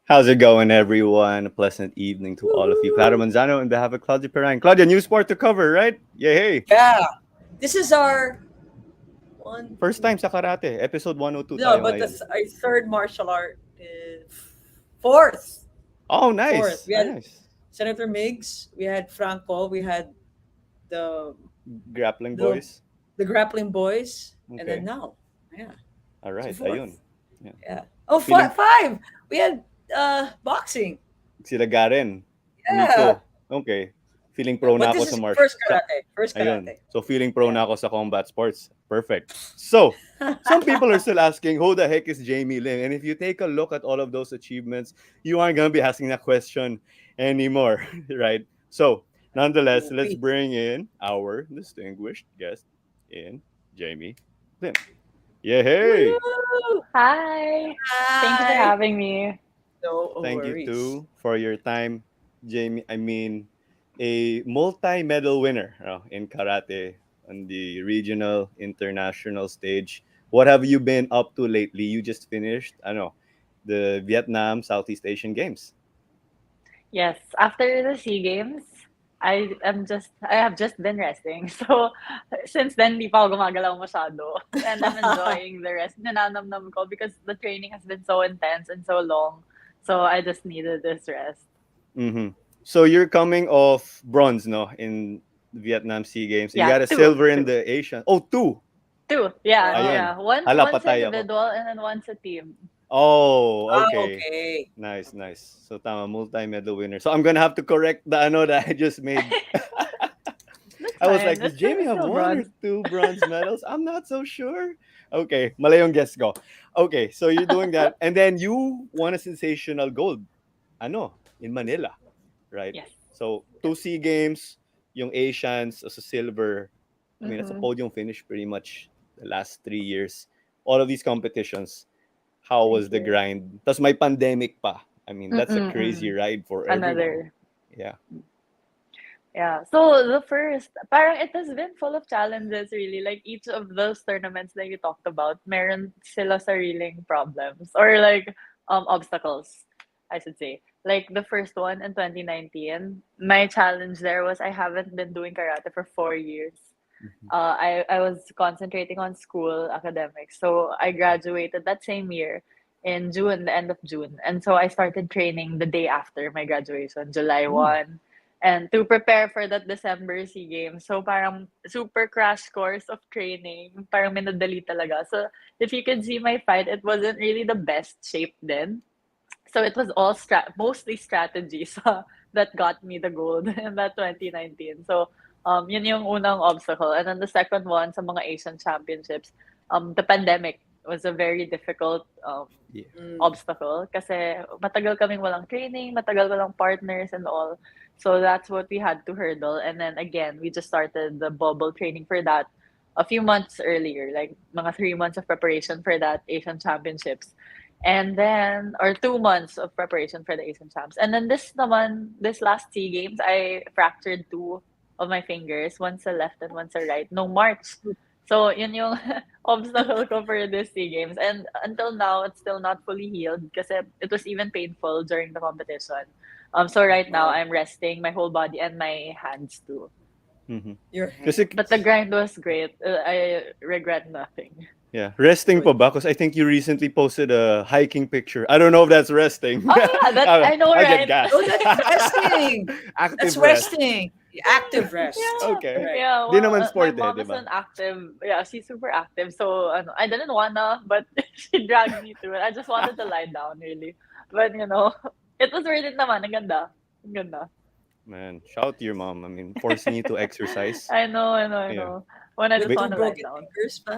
How's it going, everyone? A pleasant evening to all of you. Claudio Woo! Manzano on behalf of Claudia Perrine. Claudia, new sport to cover, right? Yay, hey. Yeah, this is our one, First two, time sa karate. Episode 102 no, tayo but ngayon. our third martial art, fourth, Oh, fourth. nice. We had Nice. Senator Miggs, we had Franco, we had the Grappling little boys. the grappling boys, and then Okay. now, yeah, All so right. fourth, Ayun. Yeah. yeah. Oh, Feeling five. We had boxing. sila Garen. Yeah, Nico. Okay. Feeling yeah. pro But na this ako sa is martial. first karate. First Ayun. karate. So feeling pro Yeah. na ako sa combat sports. Perfect. So, some people are still asking, who the heck is Jamie Lim? And if you take a look at all of those achievements, you aren't going to be asking that question anymore, right? So, nonetheless, let's Wait. bring in our distinguished guest in Jamie Lim. Yeah, hey. Woo! Hi. Thank you for Hi. having me. No Thank you worries. too for your time, Jamie. I mean, a multi-medal winner in karate on the regional, international stage. What have you been up to lately? You just finished, I know, the Vietnam Southeast Asian Games. Yes, after the SEA Games, I have just been resting. So since then, di pa ako gumagalaw masyado. And I'm enjoying the rest. Nananamnam ko because the training has been so intense and so long. So I just needed this rest. Mm-hmm. So you're coming off bronze, no, in Vietnam Sea Games. You Yeah, got a two, silver in two, the Asian. Oh, two. two. Yeah, Wow. Ayun. yeah. One, Hala, one's patay ako. individual and then one's a team. Oh, Ah, okay. okay. Nice, nice. So tama, multi-medal winner. So I'm gonna have to correct the ano that I just made. That's I was fine. like, does That's Jamie have still one or bronze. two bronze medals? I'm not so sure. Okay, malayong guess go. Okay, so you're doing that, and then you won a sensational gold. Ano, in Manila, right? Yes. So two Yes. SEA Games, yung Asians as a silver. I mean, that's a Mm-hmm. podium finish pretty much the last 3 years. All of these competitions, how Thank was the you. grind? Tapos may pandemic pa. I mean, that's a crazy Mm-mm-mm. ride for everyone. Another. Yeah. Yeah. So the first, parang it has been full of challenges really. Like each of those tournaments that you talked about, meron sila sariling problems or like obstacles, I should say. Like the first one in 2019, my challenge there was I haven't been doing karate for 4 years. Mhm. I was concentrating on school academics. So I graduated that same year in June, the end of June. And so I started training the day after my graduation, July Mm. 1. And to prepare for that December SEA Games. So parang super crash course of training. Parang minadali talaga. So if you could see my fight, it wasn't really the best shape then. So it was all mostly strategies that got me the gold in that 2019. So yun yung unang obstacle. And then the second one sa mga Asian Championships, the pandemic was a very difficult Yeah. Mm. obstacle kasi matagal kaming walang training, matagal walang partners and all. So that's what we had to hurdle. And then again, we just started the bubble training for that a few months earlier, like mga 3 months of preparation for that Asian Championships. And then, or 2 months of preparation for the Asian Champs. And then this last SEA Games, I fractured two of my fingers, one's a left and one's a right, no March. So, yun yung obstacle ko for this SEA Games. And until now, it's still not fully healed kasi it was even painful during the competition. So right now, Oh, I'm resting my whole body and my hands too. Mhm. your Kasi But the hands. grind was great. I regret nothing. yeah, resting Good. pa ba? Because I think you recently posted a hiking picture. I don't know if that's resting. Oh yeah, that I know, I'll get right? gas. Oh, that's resting. That's Active rest. resting. Active rest. Yeah, Okay. Correct. yeah. Di Well, naman my sport eh, mom di is ba? an active. Yeah, she's super active. So ano, I didn't wanna, but she dragged me to it. I just wanted to lie down, really. But it was worth it naman. Ang ganda. Ang ganda. Man, shout out to your mom. I mean, forcing you to exercise. I know, I know, I Yeah. know. When I just With But two want to lie broken down. fingers, pa?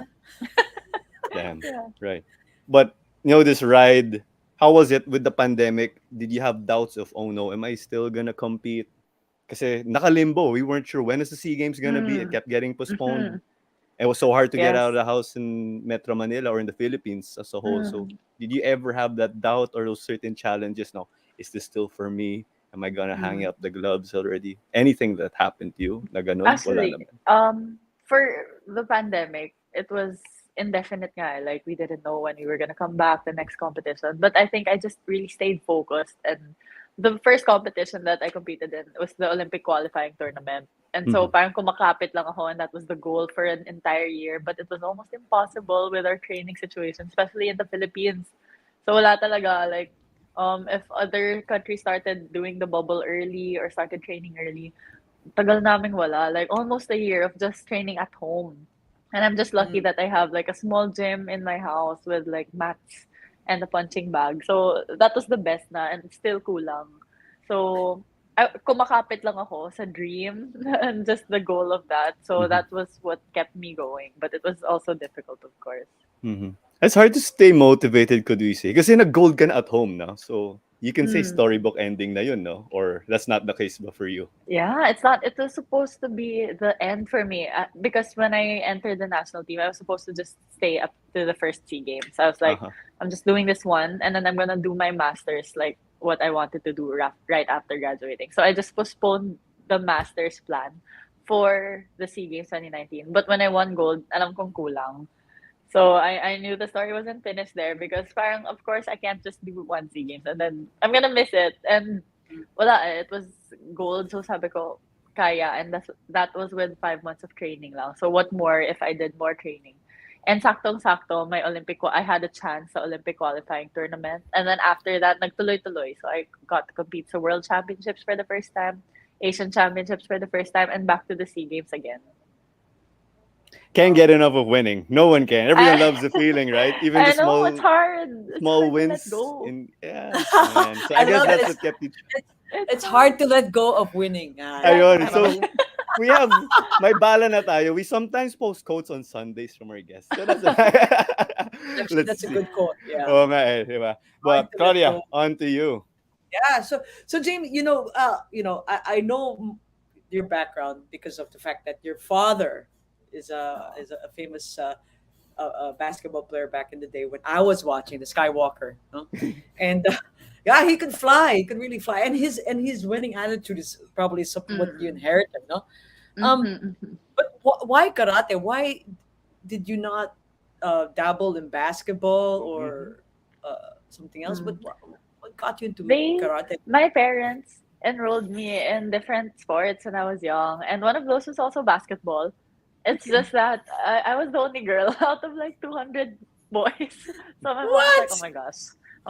damn, Yeah. right. But this ride, how was it with the pandemic? Did you have doubts of, oh no, am I still gonna compete? Kasi nakalimbo. We weren't sure when is the SEA Games gonna be. It Mm. kept getting postponed. Mm-hmm. It was so hard to get out of Yes. the house in Metro Manila or in the Philippines as a whole. So Mm. did you ever have that doubt or those certain challenges? No, is this still for me? Am I gonna hang Mm. up the gloves already? Anything that happened to you? Na ganon? Wala Actually, naman. for the pandemic, it was indefinite nga. Like we didn't know when we were gonna come back the next competition. But I think I just really stayed focused. And the first competition that I competed in was the Olympic qualifying tournament. And so Mhm. parang kumakapit lang ako, and that was the goal for an entire year. But it was almost impossible with our training situation, especially in the Philippines. So wala talaga, like, if other countries started doing the bubble early or started training early, tagal naming wala, like almost a year of just training at home. And I'm just lucky Mm. that I have like a small gym in my house with like mats and a punching bag. So that was the best na, and it's still kulang. So kumakapit lang ako sa dream and just the goal of that. So Mhm. that was what kept me going. But it was also difficult, of course. Mhm. It's hard to stay motivated, could we say? Kasi nag-gold ka na at home, no? So, you can say Mm. storybook ending na yun, no? Or that's not the case ba for you? Yeah, it's not. It was supposed to be the end for me, because when I entered the national team, I was supposed to just stay up to the first SEA Games. I was like, Uh-huh. I'm just doing this one, and then I'm gonna do my masters, like what I wanted to do right after graduating. So I just postponed the masters plan for the SEA Games 2019. But when I won gold, alam kong kulang. So I knew the story wasn't finished there, because parang of course I can't just do one SEA Games and then I'm gonna miss it. And wala it was gold, so sabi ko kaya, and that was with 5 months of training lang. So what more if I did more training? And saktong-sakto my I had a chance sa Olympic qualifying tournament, and then after that nagtuloy-tuloy. So I got to compete sa World Championships for the first time, Asian Championships for the first time, and back to the SEA Games again. Can't Wow. get enough of winning. No one can. Everyone I loves the feeling, right? Even the I know it's small hard. It's small hard to let wins go. in yeah, man. So I I guess love that. that's what kept you. It's It's it's hard. hard to let go of winning. Ayun. Parang So we have may bala na tayo. We sometimes post quotes on Sundays from our guests. So that's actually let's that's a see. good quote. Yeah, Oo nga eh, di ba? hard But to let Claudia, go. on to you. Yeah. So Jamie, I know your background because of the fact that your father is a famous basketball player back in the day when I was watching the Skywalker, no? And yeah, he could fly. He could really fly, and his winning attitude is probably what you Mm. inherited, no? Um, Mhm, mhm. but why karate? Why did you not dabble in basketball Mhm. or something else? But Mm. what got you into They karate? my parents enrolled me in different sports when I was young, and one of those was also basketball. It's Okay. just that I was the only girl out of like 200 boys. So my mom was like, What?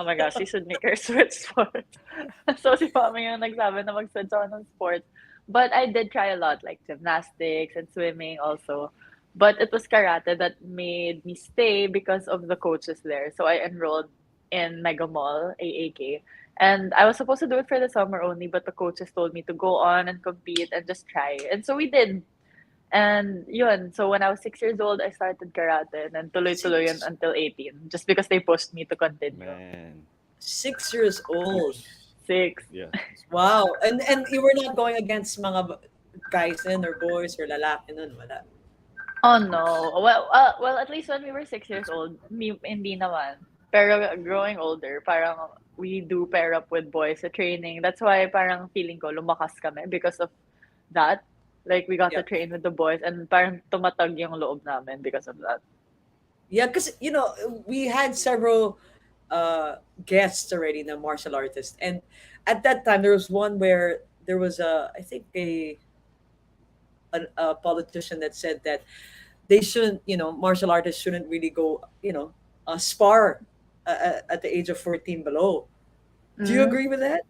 oh my gosh, you should make her switch sports. So si mami yung nagsabi na mag-switch ako ng sports. But I did try a lot, like gymnastics and swimming also. But it was karate that made me stay because of the coaches there. So I enrolled in Mega Mall, AAK. And I was supposed to do it for the summer only, but the coaches told me to go on and compete and just try. And so we did. And yun, so when I was 6 years old, I started karate, and then tuloy-tuloy yun Six until 18, just because they pushed me to continue. Man. 6 years old. Six. Yeah. Wow. And you were not going against mga guys in or boys or lalaki nun, wala. Oh no. Well, at least when we were 6 years old, hindi naman. Pero growing older, parang we do pair up with boys sa training. That's why parang feeling ko lumakas kami because of that. Like we got Yeah. to train with the boys, and parang tumatag yung loob namin because of that. Yeah, because we had several guests already, the martial artists, and at that time there was one where there was I think a politician that said that they shouldn't, martial artists shouldn't really go, spar at the age of 14 below. Do you Mm. agree with that?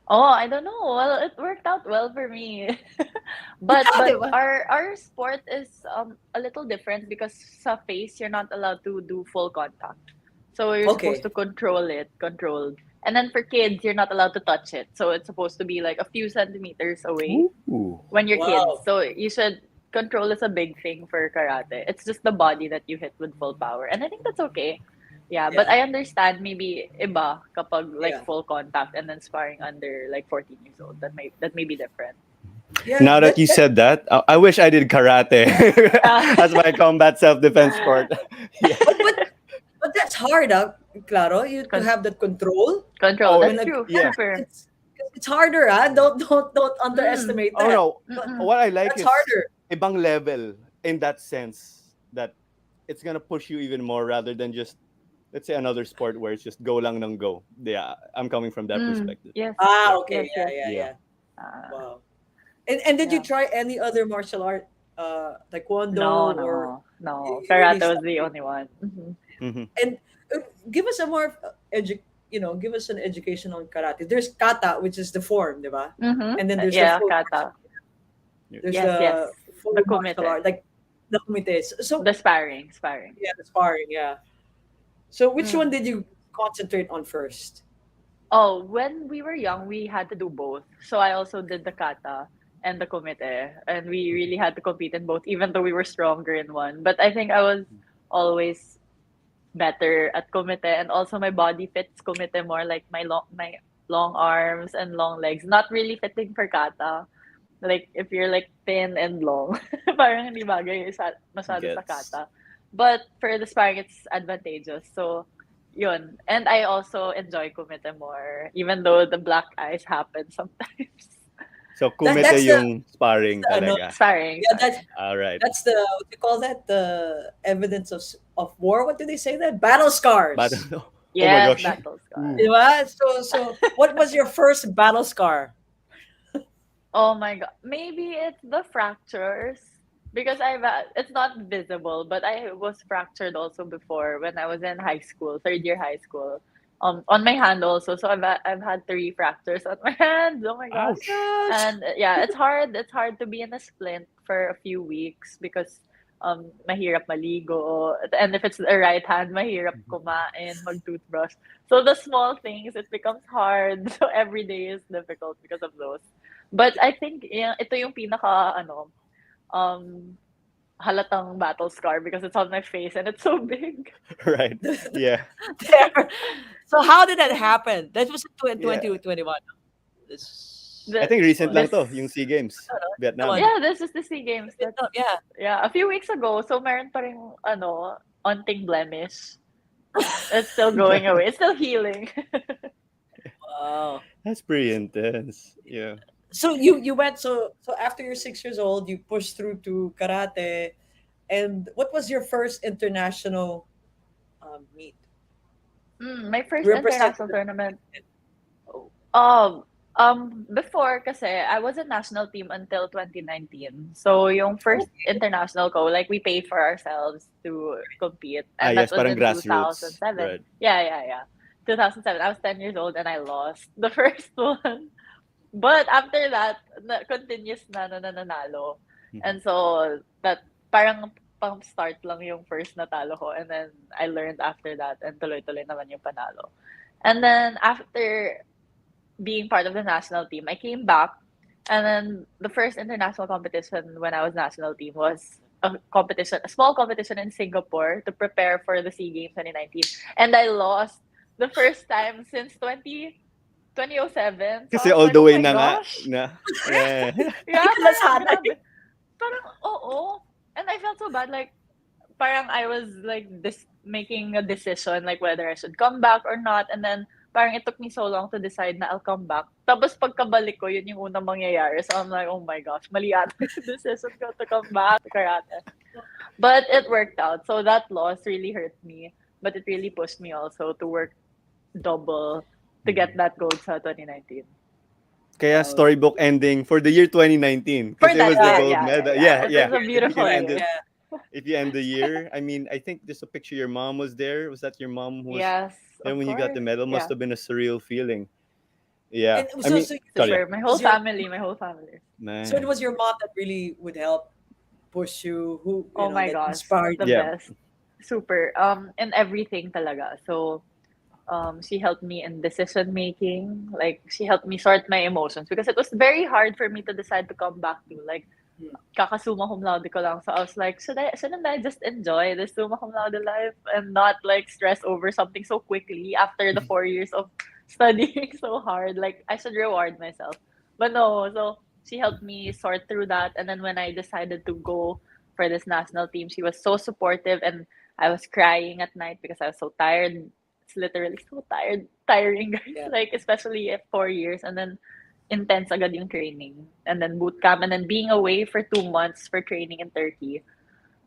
Oh, I don't know. Well, it worked out well for me. But Yeah, but diba? our sport is a little different, because sa face you're not allowed to do full contact. So you're supposed Okay. to control it, controlled. And then for kids, you're not allowed to touch it. So it's supposed to be like a few centimeters away Ooh. when you're kids. Wow. So you should control is a big thing for karate. It's just the body that you hit with full power. And I think that's okay. Yeah, but Yeah. I understand maybe iba kapag like Yeah. full contact and then sparring under like 14 years old. That may be different. Yeah. Now that you said that, I wish I did karate Uh, as my combat self-defense sport. Yeah. But that's hard, Claro, you to con- have that control. control. Oh, When That's true. yeah. Super. it's harder, Don't Mm. underestimate Oh that. no. Mm-mm. What I like That's is harder. ibang level in that sense that it's gonna push you even more rather than just, let's say, another sport where it's just go lang ng go. Yeah, I'm coming from that perspective. Yes. Ah, Yeah, okay, Yes, yeah, yes. yeah, yeah. yeah. Uh, Wow. And did you yeah. try any other martial art, No, taekwondo, or no, no. you really Karate was stuck the with? only one. Hmm. Hmm. And give us a more give us an education on karate. There's kata, which is the form, diba? Mm-hmm. And then there's the Yeah, full kata. Yeah. there's Yes, yes. the The full martial kumite. art, like the kumite. So The sparring, sparring. yeah, the sparring, yeah. So which one Mm. did you concentrate on first? Oh, when we were young, we had to do both. So I also did the kata and the kumite, and we really had to compete in both, even though we were stronger in one. But I think I was always better at kumite, and also my body fits kumite more, like my long arms and long legs. Not really fitting for kata. Like if you're like thin and long, parang hindi bagay masyado sa Gets. kata. But for the sparring, it's advantageous. So, yun. And I also enjoy kumite more, even though the black eyes happen sometimes. So That kumite that's the yung sparring ano, talaga. Sparring, yeah, sparring. All right. that's the, what do you call that, the evidence of war. What do they say, that battle But scars? oh my Yes, gosh. battle scar. Ooh. Diba? So what was your first battle scar? Oh my god. Maybe it's the fractures because it's not visible, but I was fractured also before when I was in high school, third year high school. On my hand also. So I've had three fractures on my hands. Oh my gosh. Ouch. Gosh. And yeah, it's hard. It's hard to be in a splint for a few weeks because mahirap maligo. And if it's the right hand, mahirap kumain, mag-toothbrush. So the small things, it becomes hard. So every day is difficult because of those. But I think ito yung pinaka um halatang battle scar because it's on my face and it's so big. Right. Yeah. There. So how did that happen? That was in Yeah. 2021. This I The think recent lang was, this to, yung SEA Games, no, no, the Vietnam. one. Yeah, this is the SEA Games. That Yeah. yeah, a few weeks ago. So meron pa ring onting blemish. It's still going away. It's still healing. Wow. That's pretty intense. Yeah. So you went, so after you're 6 years old, you pushed through to karate, and what was your first international meet? My first Represented. international tournament. Um, before kasi I was a national team until 2019. So yung first Okay. international ko, like we paid for ourselves to compete, Ah, and that yes, was parang in grassroots. 2007. Right. Yeah, yeah, yeah. 2007. I was 10 years old and I lost the first one. But after that, continuous na nananalo. Mhm. And so that parang pang start lang yung first natalo ko, and then I learned after that and tuloy-tuloy naman yung panalo. And then after being part of the national team, I came back, and then the first international competition when I was national team was a small competition in Singapore to prepare for the SEA Games 2019, and I lost the first time since 2007. So I Kasi was all like, the oh way my na nga gosh, na. Yeah. Hindi yeah, ka parang nasanay. grabe, parang oo, and I felt so bad, like parang I was like this making a decision like whether I should come back or not, and then parang it took me so long to decide na I'll come back. Tapos pagkabalik ko, yun yung unang mangyayari. So I'm like, oh my gosh, mali ata yung decision ko to come back to karate. But it worked out. So that loss really hurt me, but it really pushed me also to work double to get that gold sa 2019. Kaya Wow. storybook ending for the year 2019 For because it that was the year, Yeah. gold yeah, yeah, medal. yeah. Yeah, It was yeah. a If you beautiful can year. end it, Yeah. if you end the year, I mean, I think there's a picture. Your mom was there. Was that your mom who was Yes, there of when you got the course. medal? Must Yeah. have been a surreal feeling. Yeah. And I mean, it sorry. Super. My whole was your family, my whole family. so it Man. was your mom that really would help push you, who Oh my that gosh, inspired the you. Yeah. best. Super. And everything talaga. So, she helped me in decision making. Like, she helped me sort my emotions because it was very hard for me to decide to come back to. Like, Hmm. kakasuma cum laude ko lang. So I was like, shouldn't I just enjoy this summa cum laude life and not like stress over something so quickly after the 4 years of studying so hard? Like, I should reward myself. But no, so she helped me sort through that. And then when I decided to go for this national team, she was so supportive, and I was crying at night because I was so tired. It's literally so tiring, guys. Yeah. Like, especially at 4 years, and then intense agad yung training. And then boot camp, and then being away for 2 months for training in Turkey.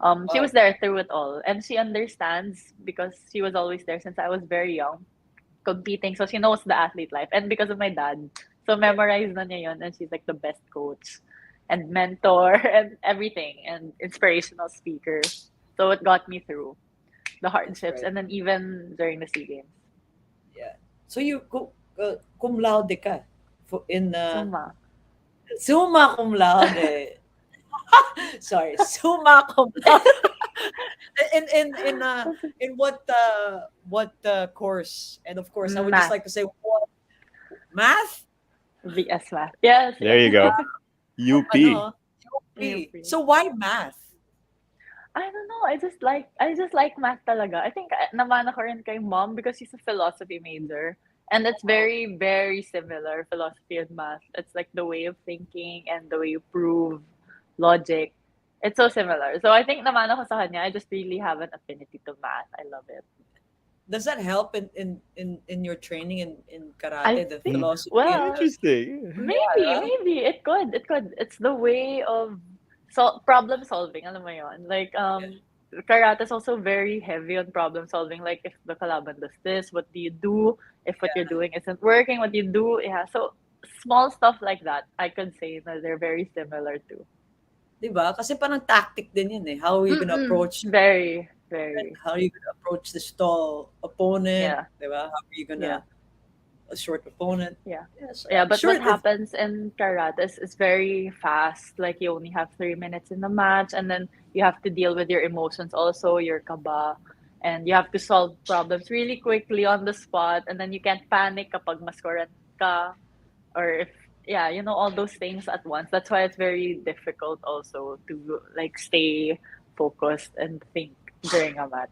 She Wow. was there through it all, and she understands because she was always there since I was very young, competing. So she knows the athlete life, and because of my dad, so memorized na niya yun, and she's like the best coach, and mentor, and everything, and inspirational speaker. So it got me through the That's hardships, right. and then even during the SEA Games. Yeah. So cum laude ka in Suma. summa cum laude. Sorry, summa cum laude. In what course? And of course, I would just Math. like to say what math? VS Math. Yes, There yes. you go. UP. Ano? You're UP. free. So why math? I don't know. I just like math talaga. I think namana ko rin kay mom because she's a philosophy major. And it's very, very similar, philosophy and math. It's like the way of thinking and the way you prove logic. It's so similar. So I think namana ko sa kanya, I just really have an affinity to math. I love it. Does that help in your training in I karate, the think, Hmm. philosophy and well, Interesting. maybe, yeah, maybe it could, it could. It's the way of problem solving, alam mo yun? Like yeah, karate is also very heavy on problem solving. Like if the kalaban does this, what do you do? If what you're yeah. doing isn't working, what do you do? Yeah, so small stuff like that, I could say that they're very similar too. 'Di ba? Kasi parang tactic din yun eh. How are you gonna Mm-mm. approach Very, very. how are you gonna approach the stall opponent, Yeah, 'di ba? How are you yeah, gonna a short opponent? yeah. Yes, Yeah, I'm but sure what that happens in karate is very fast. Like you only have 3 minutes in the match, and then you have to deal with your emotions also, your kaba, and you have to solve problems really quickly on the spot. And then you can't panic kapag maskoran ka, or if yeah, all those things at once. That's why it's very difficult also to like stay focused and think during a match.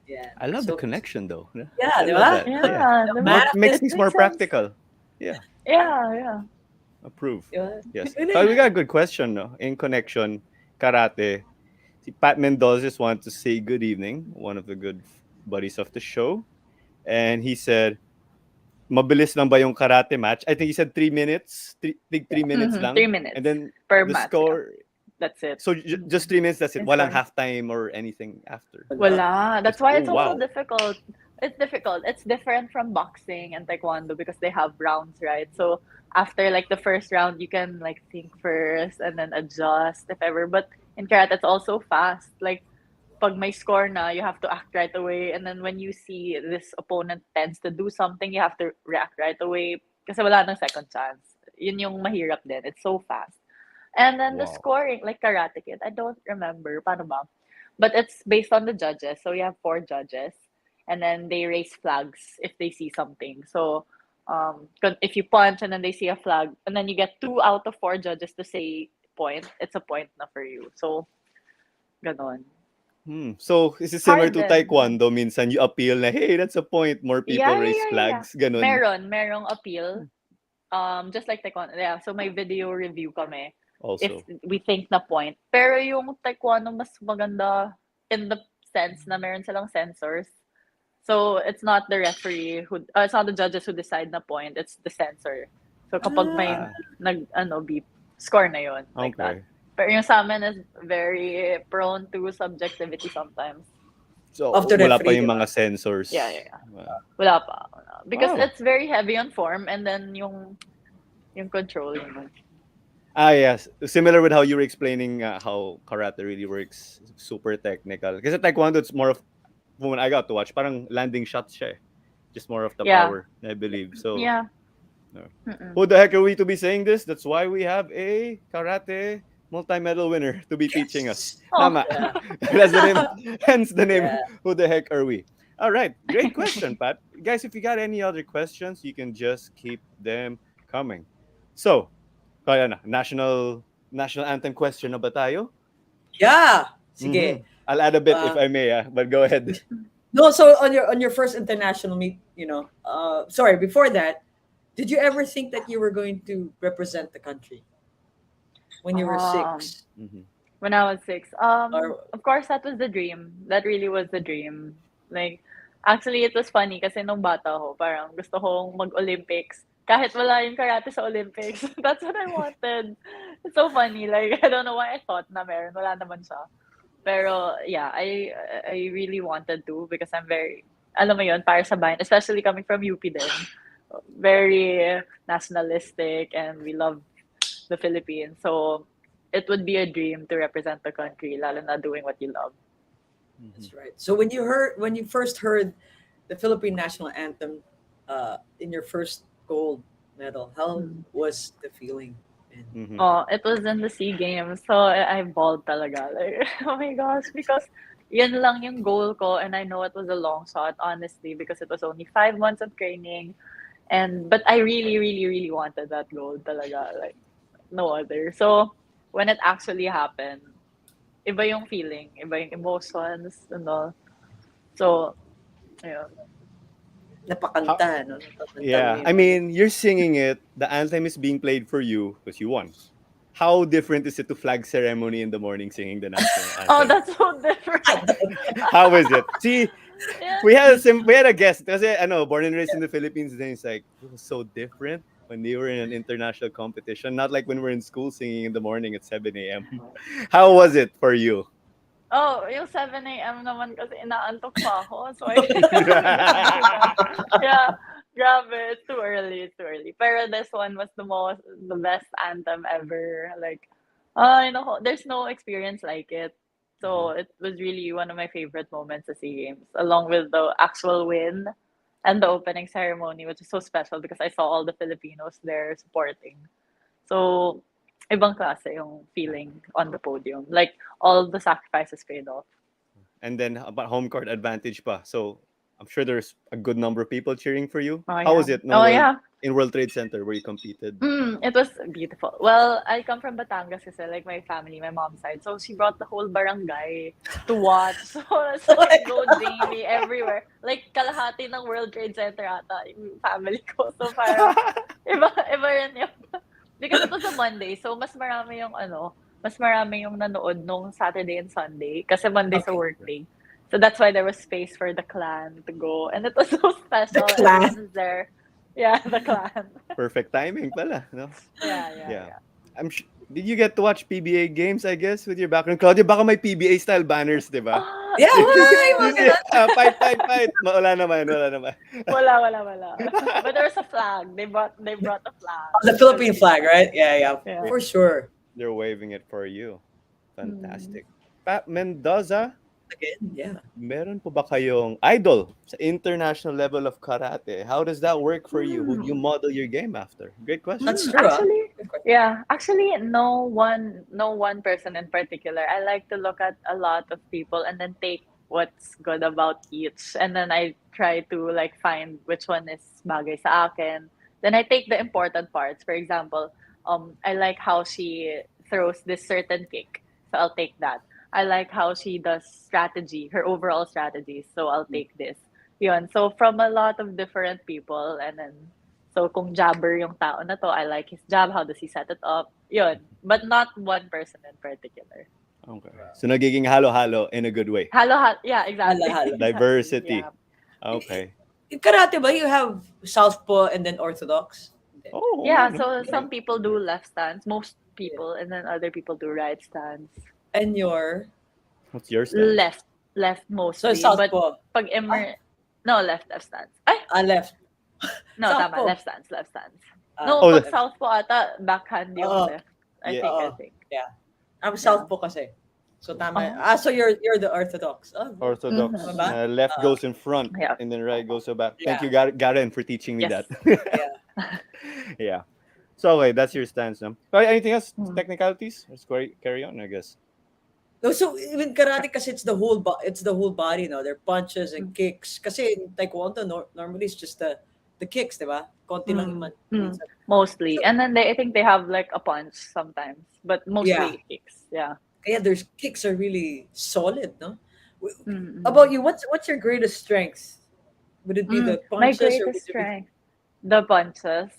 yeah. I love the So connection though. Yeah, yeah, I 'di love ba? that. Yeah. Yeah, The diba? More math makes is things more Makes sense. practical. Yeah. Yeah, yeah. Approve. 'di ba? Yes. So Galing. we got a good question no? In connection, karate. Si Pat Mendoza just wanted to say good evening, one of the good buddies of the show. And he said, mabilis lang ba yung karate match? I think he said 3 minutes. Think Yeah. 3 minutes Three lang. And minutes then per the match. Yeah, score. that's it. So just 3 minutes, that's it. And Walang score. halftime or anything after. Wala. Wala. That's Just, why oh, it's also wow. difficult. It's difficult. It's different from boxing and taekwondo because they have rounds, right? So after like the first round, you can like think first and then adjust if ever. But in karate, it's also fast. Like pag may score na, you have to act right away. And then when you see this opponent tends to do something, you have to react right away. Kasi wala nang second chance. Yun yung mahirap din. It's so fast. And then the Wow. scoring, like Karate Kid, I don't remember. Paano ba? But it's based on the judges. So you have four judges. And then they raise flags if they see something. So if you punch and then they see a flag, and then you get 2 out of 4 judges to say point, it's a point na for you. So, ganon. So, is it similar Hard to din. taekwondo? Minsan you appeal na, hey, that's a point. More people Yeah, yeah, raise yeah, yeah, yeah. flags. Ganun. Merong appeal. Just like taekwondo. Yeah, so may video review kami. If Also. we think na point. Pero yung taekwondo mas maganda in the sense na meron silang sensors. So it's not the referee it's not the judges who decide na point, it's the censor. So kapag may Ah, beep, score na yon like that. okay. Pero yung sa amin is very prone to subjectivity sometimes. So, Of the wala pa referee, yung 'di ba? mga sensors. Yeah, yeah, yeah. Wala pa. Because Wow. it's very heavy on form and then yung control yun. Yes. Similar with how you were explaining how karate really works. Super technical. Kasi taekwondo, it's more of, when I got to watch, parang landing shots siya eh. Just more of the Yeah. power, I believe. So, Yeah. no. Mm-mm. Who the heck are we to be saying this? That's why we have a karate multi-medal winner to be teaching us. Yes. Oh. Tama. Yeah. That's the name. Hence the name. Yeah. Who the heck are we? All right. Great question, Pat. Guys, if you got any other questions, you can just keep them coming. So, kaya na. National anthem question na ba tayo? Yeah. Mhm. Sige. I'll add a bit if Uh, I may, but go ahead. no, so on your first international meet, sorry, before that, did you ever think that you were going to represent the country when you were Um, 6? Mhm. when I was 6, Or of course that was the dream. That really was the dream. Like, actually it was funny kasi nung bata ako, parang gusto kong mag-Olympics. Kahit wala yung karate sa Olympics. That's what I wanted. It's so funny. Like, I don't know why I thought na meron. Wala naman siya. Pero yeah, I really wanted to because I'm very, alam mo yun, para sa bayan, especially coming from UP din. Very nationalistic and we love the Philippines. So it would be a dream to represent the country, lalo na doing what you love. Mhm. That's right. So when you first heard the Philippine national anthem, in your first gold medal, how Mm. was the feeling? And Mhm. Oh, it was in the SEA Games, so I bawled talaga. Like, oh my gosh, because yun lang yung goal ko, and I know it was a long shot, honestly, because it was only 5 months of training, and but I really, really, really wanted that goal talaga, like no other. So when it actually happened, iba yung feeling, iba yung emotions, and all. So, ayun. How, napakanta, no? Napakanta mo yeah, I yung ano. mean, you're singing it. The anthem is being played for you because you won. How different is it to flag ceremony in the morning singing the national Oh, anthem? that's so different. I don't How is it? See, Yeah. we had a guest kasi ano, born and raised in the Philippines. Then it's like it was so different when they were in an international competition. Not like when we're in school singing in the morning at 7 a.m. How was it for you? Oh, yung 7 a.m. naman kasi inaantok pa ako. So, I didn't really do that. Yeah, grabe. It's too early. It's too early. Pero this one was the best anthem ever. Like, you know, there's no experience like it. So, it was really one of my favorite moments at SEA Games, along with the actual win and the opening ceremony, which is so special because I saw all the Filipinos there supporting. So, ibang klase yung feeling on the podium. Like, all the sacrifices paid off. And then about home court advantage pa. So I'm sure there's a good number of people cheering for you. Oh, How yeah. was it Oh, yeah. in World Trade Center where you competed? It was beautiful. Well, I come from Batangas kasi, like, my family, my mom's side. So, she brought the whole barangay to watch. So I go daily, everywhere. Like, kalahati ng World Trade Center ata, yung family ko. So, parang, iba rin yun. Because it was a Monday, so mas marami yung nanood nung Saturday and Sunday kasi Monday's a Okay. work day. So that's why there was space for the clan to go. And it was so The special. clan. Everyone's there. Yeah, the clan. Perfect timing pala, no? Yeah. Yeah. Did you get to watch PBA games, I guess, with your background? Claudia, baka may PBA style banners, di ba? Oh, Yeah, Did you see, why? did you see? Fight, fight, fight. Wala naman, wala naman. wala. But there was a flag. They brought a flag. The Philippine flag, right? Yeah, Yeah. for sure. They're waving it for you. Mm. Fantastic. Pat Mendoza, Again, yeah. meron po ba kayong idol sa international level of karate? How does that work for you? Who do you Mm. model your game after? Great question. That's true, huh? Actually, Good question. yeah. Actually, no one person in particular. I like to look at a lot of people and then take what's good about each, and then I try to like find which one is bagay sa akin. Then I take the important parts. For example, I like how she throws this certain kick, so I'll take that. I like how she does strategy, her overall strategy, so I'll take this. Yun. So from a lot of different people, and then so kung jabber yung tao na to, I like his jab, how does he set it up? Yun. But not one person in particular. Okay. So nagiging halo-halo in a good way. Halo, yeah, exactly. Halo-halo. Exactly. Diversity. Yeah. Okay. In karate ba, you have southpaw and then orthodox? Oh, Yeah, okay, no? so Okay. some people do left stance, most people, and then other people do right stance. And your What's your stance? Left so mostly. But southpaw. pag no, left stance. Ay, Left. no, Southpaw. tama, left stance. Ah, No, Oh, pag the- southpaw ata, backhand yung Oo. left. I Yeah. think. Yeah. I'm southpaw kasi. So tama. Oh. So you're the orthodox. Oh, Orthodox. Mhm. Diba? Left goes in front Yeah. and then right goes back. Thank Yeah. you, Garen, for teaching me Yes. that. yeah. Yeah. So, okay, that's your stance. No? Anything else? Hmm. Technicalities? Let's carry on, I guess. No, so even karate kasi it's the whole body, no? There are punches and Mm. kicks. Kasi in taekwondo normally it's just the kicks, diba? Konti lang yung minsan. Mostly. And then I think they have like a punch sometimes, but mostly kicks. Yeah. Kaya there's kicks are really solid, no? Mm-mm. About you, what's your greatest strength? Would it be the My punches or would greatest it be strength, the punches,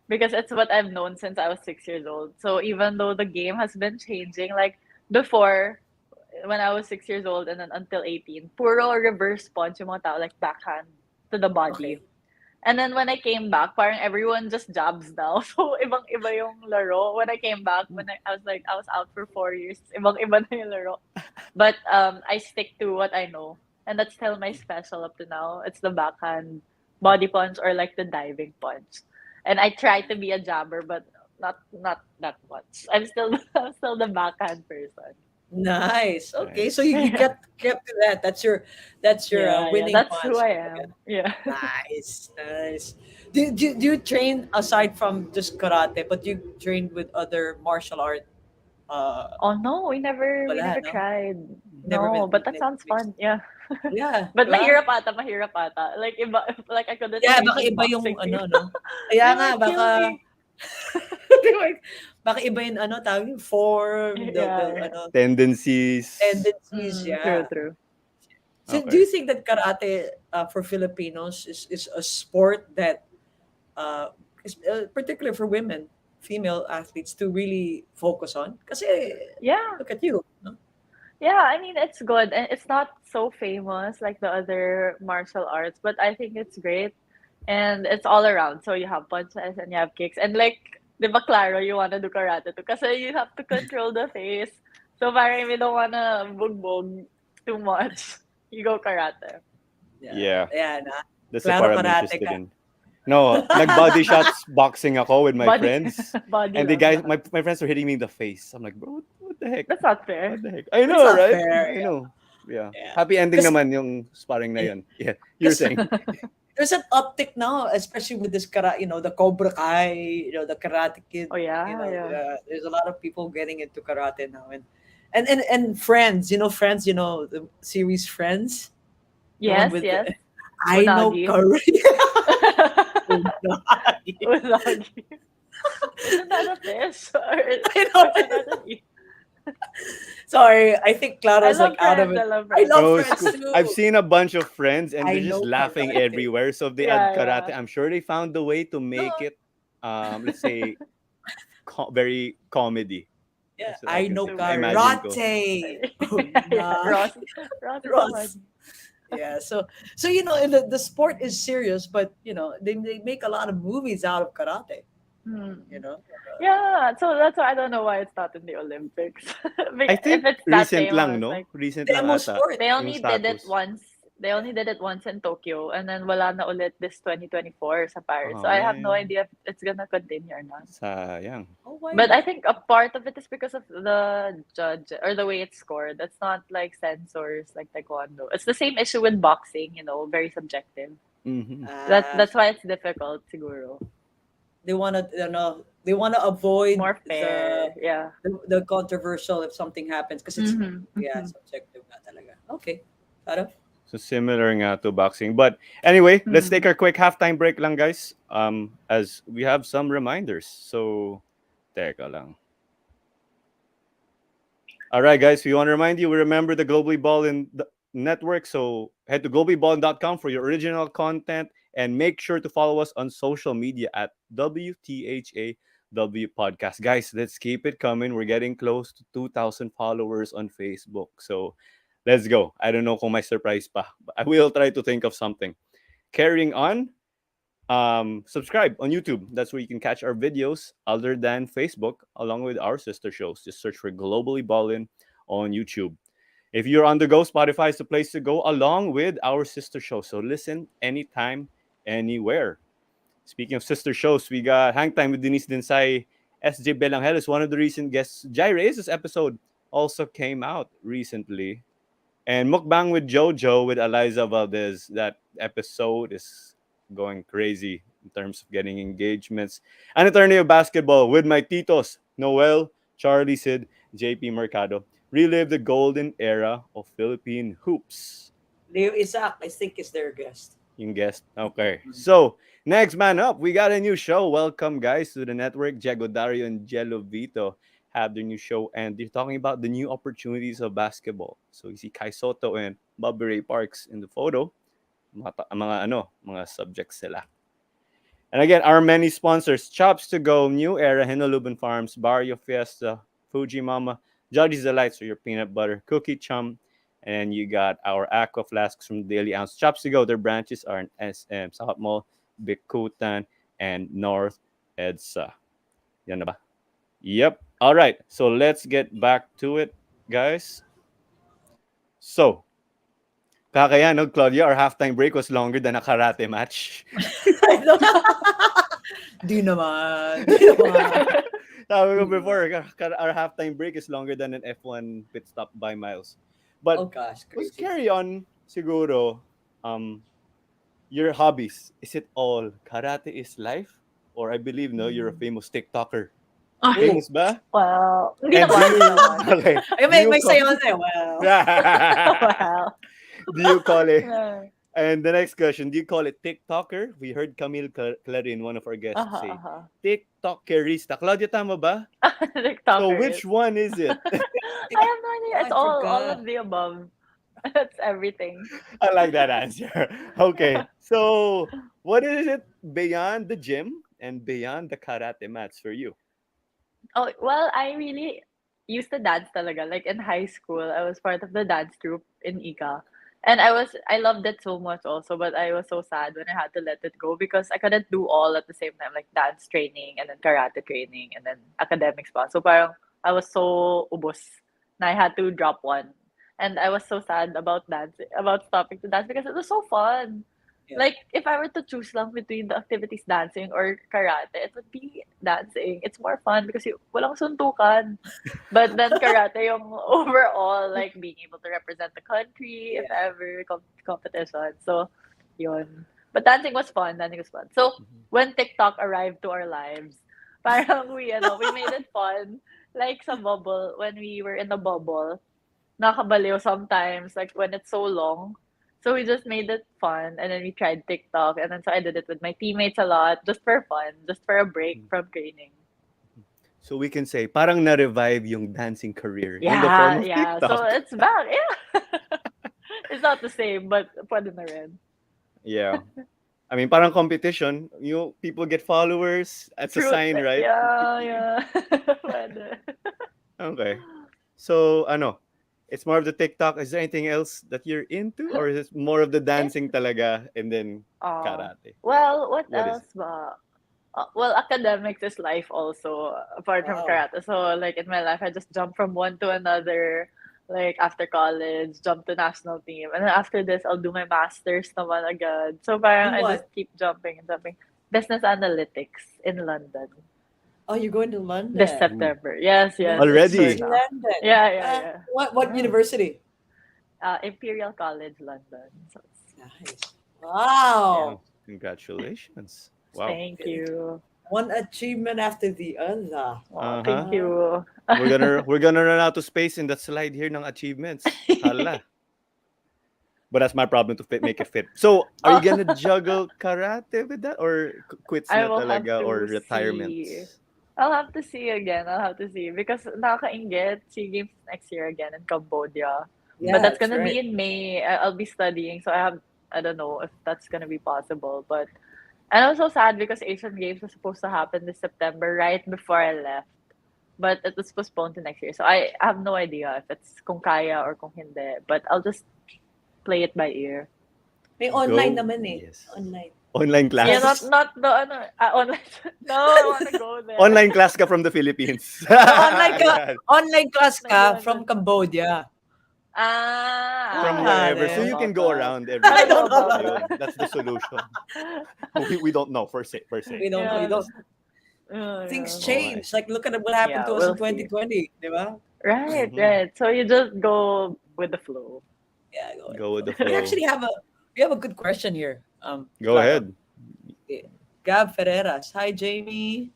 because it's what I've known since I was 6 years old. So even though the game has been changing, like before, when I was 6 years old and then until 18, puro reverse punch yung mga tao, like backhand to the body. Okay. And then when I came back, parang everyone just jabs now. So ibang-iba yung laro. When I came back, I was out for 4 years, ibang-iba na yung laro. But I stick to what I know, and that's still my special up to now. It's the backhand body punch or like the diving punch. And I try to be a jabber, but not that much. I'm still I'm still the backhand person. Nice. Okay, so Nice. you Yeah, kept to that. That's your yeah. winning That's who punch. I am. Yeah. Nice, nice. Do you train aside from just karate, but you train with other martial art? Uh, Oh no, we wala, never no? tried. Never No, but that never sounds mixed. fun. Yeah. Yeah, But diba? mahirap ata. Like iba, like I couldn't Yeah, train baka iba yung kickboxing ano, people. no? Kaya They nga, might baka, kill me. baka iba yung ano, tawag yung form, the Yeah, ano, Tendencies. tendencies, true, yeah. true. So do Okay. you think that karate for Filipinos is a sport that uh, is particularly for women, female athletes to really focus on? Kasi Yeah, look at you, no? yeah. I mean, it's good, and it's not so famous like the other martial arts, but I think it's great, and it's all around. So you have punches and you have kicks, and like, di ba, Claro, you wanna do karate too, kasi you have to control the face. So parang if you don't wanna bugbog too much, you go karate. Yeah, Yeah. yeah, na. That's the Klaro part I'm karate interested ka. in. No, nag-body shots boxing ako with my Body, friends. body And the lang. guys, my friends were hitting me in the face. I'm like, bro, what the heck? That's not fair. What the heck? I That's know, not right? fair. I know. Yeah. Yeah, Happy ending because naman yung sparring na yun. Yeah. You're because saying. there's an uptick now, especially with this the Cobra Kai, the Karate Kid. Oh yeah, yeah. There's a lot of people getting into karate now, and Friends, Friends, the series Friends, the one Yes, with yes. I know Unagi. Korea. Unagi. Unagi. Isn't that a fish? I Or know. isn't that an e- Sorry, I think I Clara's like love out of friends. it. I love I friends. love No, it's Friends cool. too. I've seen a bunch of friends and I they're just know laughing karate. everywhere. So if they add Yeah, karate, yeah. I'm sure they found the way to No, make it, let's say, very comedy. yeah, That's what I I can know say. Super. Imagine ko. karate. Yeah, Ross. Unagi. Ross is so Ross. funny. Yeah, so the sport is serious, but they make a lot of movies out of karate. You Hmm. know, Yeah, so that's why I don't know why it's not in the Olympics. I If think it's that recent lang, famous, no? like Recent lang demo ata sport. they yung only did it status. once. They only did it once in Tokyo, and then wala na ulit this 2024 sa Paris. Oh, So I have no man. idea if it's gonna continue or not. Sayang. Oh, why But I not? think a part of it is because of the judge or the way it's scored. It's not like censors like taekwondo. It's the same issue with boxing, very subjective. Mm-hmm. Uh, That's why it's difficult, siguro. they want to avoid More fair, yeah. the controversial if something happens because it's Mm-hmm, yeah mm-hmm, subjective nga talaga. Okay, Tara? So similar nga to boxing. But anyway, let's take mm. our quick halftime break lang, guys. As we have some reminders. So, teka lang. All right, guys. We want to remind you, we remember the Globally Ball in the network. So head to globallyball.com for your original content and make sure to follow us on social media at WTHAW Podcast. Guys, let's keep it coming. We're getting close to 2,000 followers on Facebook. So let's go. I don't know kung may surprise pa, but I will try to think of something. Carrying on, subscribe on YouTube. That's where you can catch our videos other than Facebook, along with our sister shows. Just search for Globally Ballin on YouTube. If you're on the go, Spotify is the place to go, along with our sister show. So listen anytime, anywhere. Speaking of sister shows, we got Hang Time with Denise Dinsay. SJ Belangel is one of the recent guests. Jai Reyes' episode also came out recently. And Mukbang with Jojo with Eliza Valdez. That episode is going crazy in terms of getting engagements. An attorney of basketball with my titos, Noel, Charlie Sid, JP Mercado. Relive the golden era of Philippine hoops. Leo Isaac, I think is their guest. Yung guest. Okay. So, next man up, we got a new show. Welcome, guys, to the network. Diego Dario and Jello Vito have their new show, and they're talking about the new opportunities of basketball. So, you see Kai Soto and Bobby Ray Parks in the photo. Mga subjects sila. And again, our many sponsors, Chops to Go, New Era, Hinoluban Farms, Barrio Fiesta, Fuji Mama, Judge's Delights for your peanut butter, Cookie Chum, and you got our Aqua Flasks from Daily Ounce. Chops to Go, their branches are in SM, South Mall, Bikutan, and North EDSA. Yan na ba? Yep. All right. So let's get back to it, guys. So, kakaya, no, Claudia, our halftime break was longer than a karate match. I don't know. Di naman. Di naman. Sabi ko Di naman. before, our halftime break is longer than an F1 pit stop by miles. But Oh gosh, let's crazy. carry on, siguro, um, your hobbies. Is it all karate is life? Or I believe, no, you're a Mm. famous TikToker. Ay, Oh, Famous ba? well, hindi And do naman, you, hindi naman. okay, ay, do you may call, sayo na eh. Well, Well, do you call it, uh, and the next question, do you call it TikToker? We heard Camille Clarin, one of our guests, say, uh-huh. TikTokerista. Claudia, tama ba? So TikTokers. which one is it? I have no oh, idea. It's I all forgot. of the above. That's everything. I like that answer. Okay. So, what is it beyond the gym and beyond the karate mats for you? Oh, well, I really used to dance talaga. Like in high school, I was part of the dance group in Ika. And I loved it so much also, but I was so sad when I had to let it go because I couldn't do all at the same time, like dance training and then karate training and then academics pa. So parang I was so ubos na I had to drop one. And I was so sad about dance, about stopping to dance because it was so fun. Yeah. Like, if I were to choose lang between the activities dancing or karate, it would be dancing. It's more fun because walang suntukan. But then karate yung overall, like, being able to represent the country, if Yeah. ever, competition. So, yun. But dancing was fun. Dancing was fun. So, Mhm. when TikTok arrived to our lives, parang we made it fun. Like, sa bubble, when we were in the bubble, nakabaliw sometimes, like when it's so long. So we just made it fun and then we tried TikTok and then so I did it with my teammates a lot just for fun, just for a break from training. So we can say, parang na-revive yung dancing career in the form Yeah, of yeah. So TikTok. it's back. Yeah. It's not the same, but pwede na rin. Yeah. I mean, parang competition, people get followers. That's a True. sign, right? Yeah, yeah. Pwede. Okay. So, it's more of the TikTok. Is there anything else that you're into, or is it more of the Eh, dancing talaga and then oh. karate? Well, what What is else it? ba? Well, academics is life also, apart from Wow. karate. So, like in my life, I just jump from one to another. Like after college, jump to national team, and then after this, I'll do my masters naman agad. So parang In I just what? keep jumping and jumping. Business analytics in London Oh, you're going to this London. Ooh. September. Yes, yes, London, it's sure Already. na. London. Yeah, yeah, yeah. What Wow. university? Imperial College London. So Nice. yeah. Wow. Wow. Congratulations. Wow. Thank you. One achievement after the other. Oh, thank Uh-huh. you. We're gonna run out of space in that slide here ng achievements. Hala. But that's my problem to make it fit. So, are you Oh, gonna juggle karate with that, or quits I na will have talaga, or to retirement? see. I'll have to see again. I'll have to see because nakakainggit SEA Games next year again in Cambodia. But Yeah, that's that's gonna be right. in May. I'll be studying, so I don't know if that's gonna be possible. But and I'm so sad because Asian Games was supposed to happen this September, right before I left. But it was postponed to next year. So I have no idea if it's kung kaya or kung hindi. But I'll just play it by ear. May online Go. naman eh. Yes. Online. Online Yeah, class. not the ano, online. No, I wanna go there. Online class ka from the Philippines. No, online ka. Ayan. Online class ka from Naiwanan. Cambodia. From I Ah, don't wherever. So know there. you can about go that. around I I don't everywhere. know don't about know. that. Ayun. That's the solution. We don't know per se. We don't know. You Yeah, don't. Things yeah. Okay. change. Like look at what happened Yeah, to us in we'll see. 2020, di ba? Right, Mm-hmm. right. So you just go with the flow. Yeah, go with the Go with flow. the We flow. actually have a good question here. Go Clara. ahead. Okay. Gab Ferreras. Hi, Jamie.